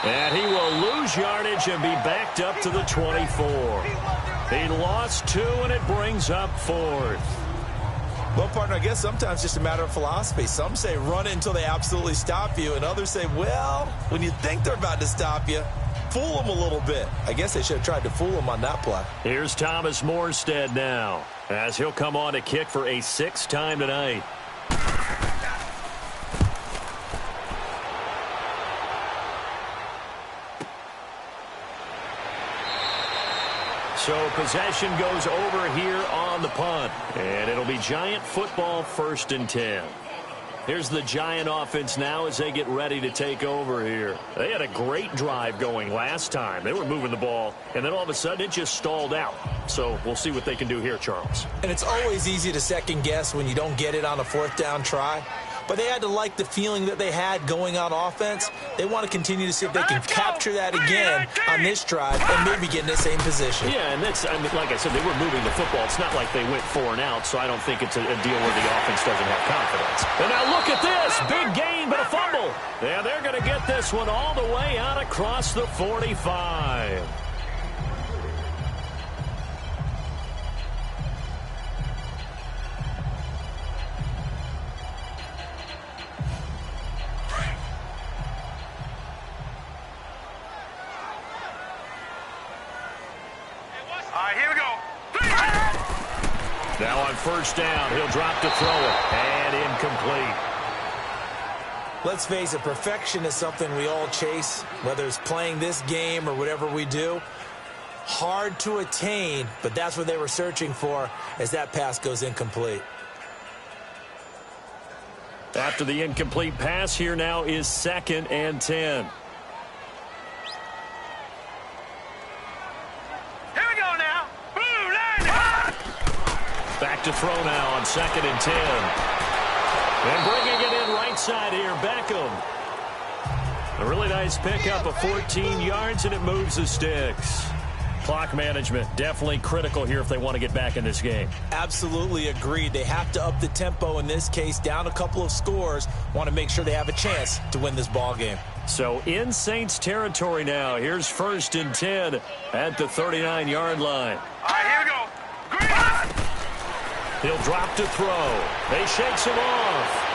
And he will lose yardage and be backed up to the 24. He lost 2, and it brings up 4th. Well, partner, I guess sometimes just a matter of philosophy. Some say run it until they absolutely stop you, and others say, well, when you think they're about to stop you, fool them a little bit. I guess they should have tried to fool them on that play. Here's Thomas Morstead now, as he'll come on to kick for a 6th time tonight. So possession goes over here on the punt. And it'll be Giant football 1st and 10. Here's the Giant offense now as they get ready to take over here. They had a great drive going last time. They were moving the ball, and then all of a sudden it just stalled out. So we'll see what they can do here, Charles. And it's always easy to second guess when you don't get it on a 4th down try. but they had to like the feeling that they had going on offense. They want to continue to see if they can capture that again on this drive and maybe get in the same position. Yeah, and that's, I mean, like I said, they were moving the football. It's not like they went 4 and out, so I don't think it's a deal where the offense doesn't have confidence. And now look at this. Big gain, but a fumble. Yeah, they're going to get this one all the way out across the 45. Now on first down, he'll drop to throw it, and incomplete. Let's face it, perfection is something we all chase, whether it's playing this game or whatever we do. Hard to attain, but that's what they were searching for as that pass goes incomplete. After the incomplete pass, here now is 2nd and 10. Back to throw now on 2nd and 10. And bringing it in right side here, Beckham. A really nice pickup of 14 yards, and it moves the sticks. Clock management, definitely critical here if they want to get back in this game. Absolutely agreed. They have to up the tempo in this case, down a couple of scores. Want to make sure they have a chance to win this ball game. So in Saints territory now. Here's 1st and 10 at the 39-yard line. All right, here we go. He'll drop to throw. They shakes him off.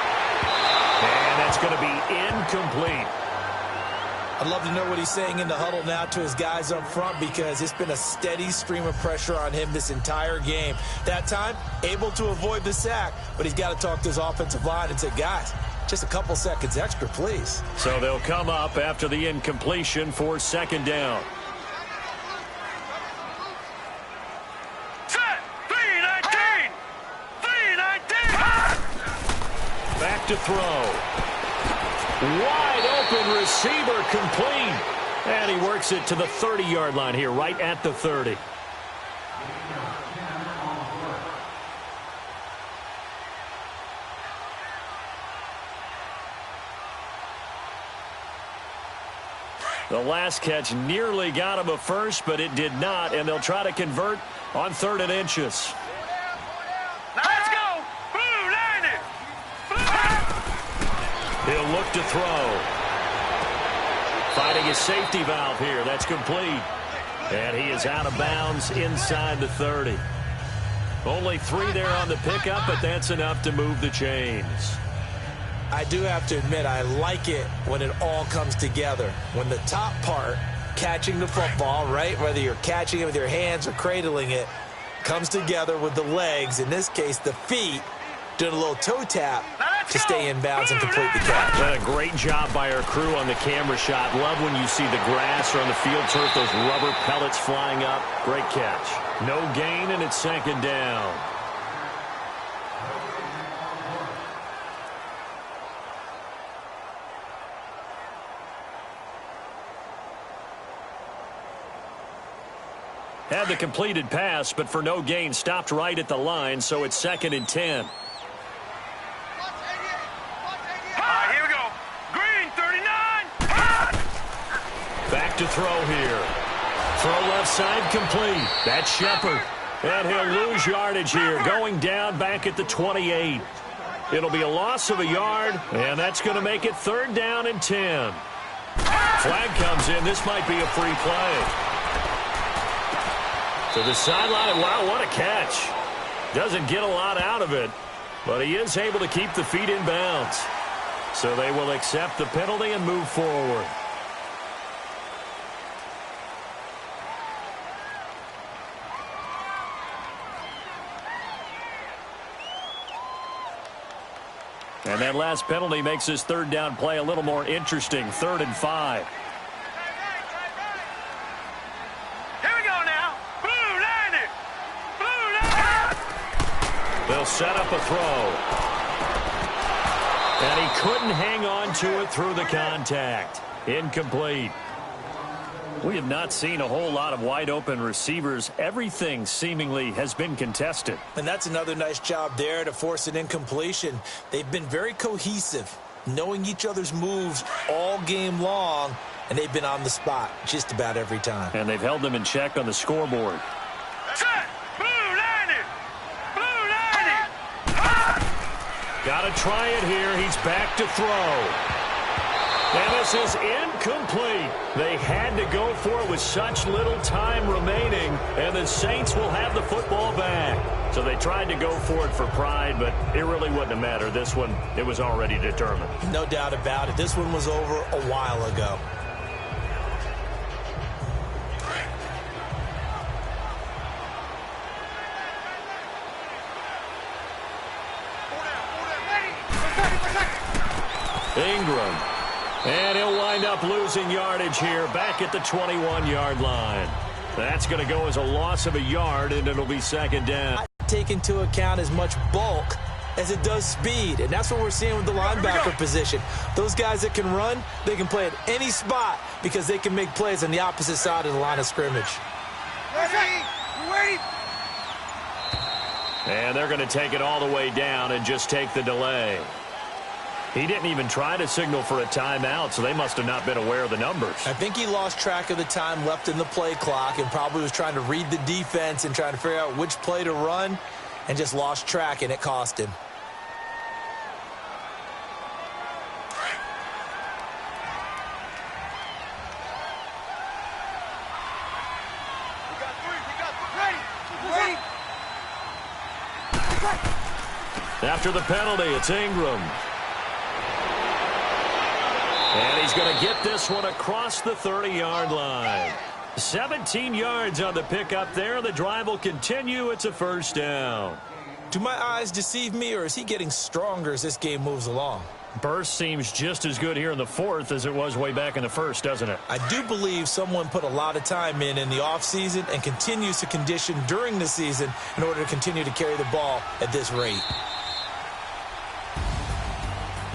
And that's going to be incomplete. I'd love to know what he's saying in the huddle now to his guys up front, because it's been a steady stream of pressure on him this entire game. That time, able to avoid the sack, but he's got to talk to his offensive line and say, guys, just a couple seconds extra, please. So they'll come up after the incompletion for 2nd down. Back to throw. Wide open receiver, complete. And he works it to the 30-yard line here, right at the 30. The last catch nearly got him a first, but it did not, and they'll try to convert on 3rd and inches. Let's go! Blue 90! He'll look to throw. Fighting his safety valve here. That's complete. And he is out of bounds inside the 30. Only 3 there on the pickup, but that's enough to move the chains. I do have to admit, I like it when it all comes together. When the top part, catching the football, right, whether you're catching it with your hands or cradling it, comes together with the legs, in this case the feet, doing a little toe tap to stay in bounds and complete the catch. And a great job by our crew on the camera shot. Love when you see the grass or on the field turf, those rubber pellets flying up. Great catch. No gain, and it's 2nd down. Had the completed pass, but for no gain, stopped right at the line, so it's 2nd and 10. Here we go. Green 39. Back to throw here. Throw left side complete. That's Shepard. And he'll lose yardage here, going down back at the 28. It'll be a loss of a yard, and that's going to make it 3rd down and 10. Flag comes in. This might be a free play. To the sideline. Wow, what a catch. Doesn't get a lot out of it, but he is able to keep the feet in bounds. So they will accept the penalty and move forward. And that last penalty makes his 3rd down play a little more interesting. 3rd and 5. They'll set up a throw. And he couldn't hang on to it through the contact. Incomplete. We have not seen a whole lot of wide-open receivers. Everything seemingly has been contested. And that's another nice job there to force an incompletion. They've been very cohesive, knowing each other's moves all game long, and they've been on the spot just about every time. And they've held them in check on the scoreboard. Set. Blue 90. Blue 90. Got to try it here. He's back to throw. And this is incomplete. They had to go for it with such little time remaining, and the Saints will have the football back. So they tried to go for it for pride, but it really wouldn't have mattered. This one, it was already determined. No doubt about it. This one was over a while ago. Ingram. And he'll wind up losing yardage here back at the 21-yard line. That's going to go as a loss of a yard, and it'll be second down. Take into account as much bulk as it does speed, and that's what we're seeing with the linebacker position. Those guys that can run, they can play at any spot because they can make plays on the opposite side of the line of scrimmage. And they're going to take it all the way down and just take the delay. He didn't even try to signal for a timeout, so they must have not been aware of the numbers. I think he lost track of the time left in the play clock and probably was trying to read the defense and trying to figure out which play to run and just lost track, and it cost him. After the penalty, it's Ingram. And he's going to get this one across the 30-yard line. 17 yards on the pickup there. The drive will continue. It's a first down. Do my eyes deceive me, or is he getting stronger as this game moves along? Burst seems just as good here in the fourth as it was way back in the first, doesn't it? I do believe someone put a lot of time in the offseason and continues to condition during the season in order to continue to carry the ball at this rate.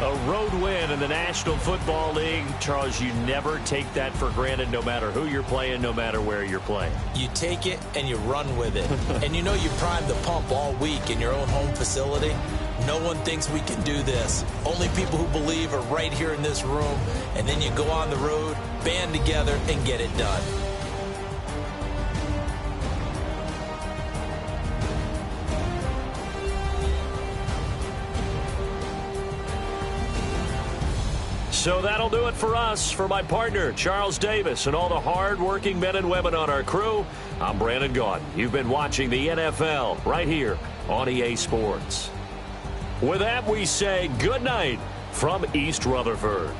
A road win in the National Football League. Charles, you never take that for granted no matter who you're playing, no matter where you're playing. You take it and you run with it. And you know you primed the pump all week in your own home facility. No one thinks we can do this. Only people who believe are right here in this room. And then you go on the road, band together, and get it done. So that'll do it for us. For my partner, Charles Davis, and all the hard-working men and women on our crew, I'm Brandon Gaudin. You've been watching the NFL right here on EA Sports. With that, we say good night from East Rutherford.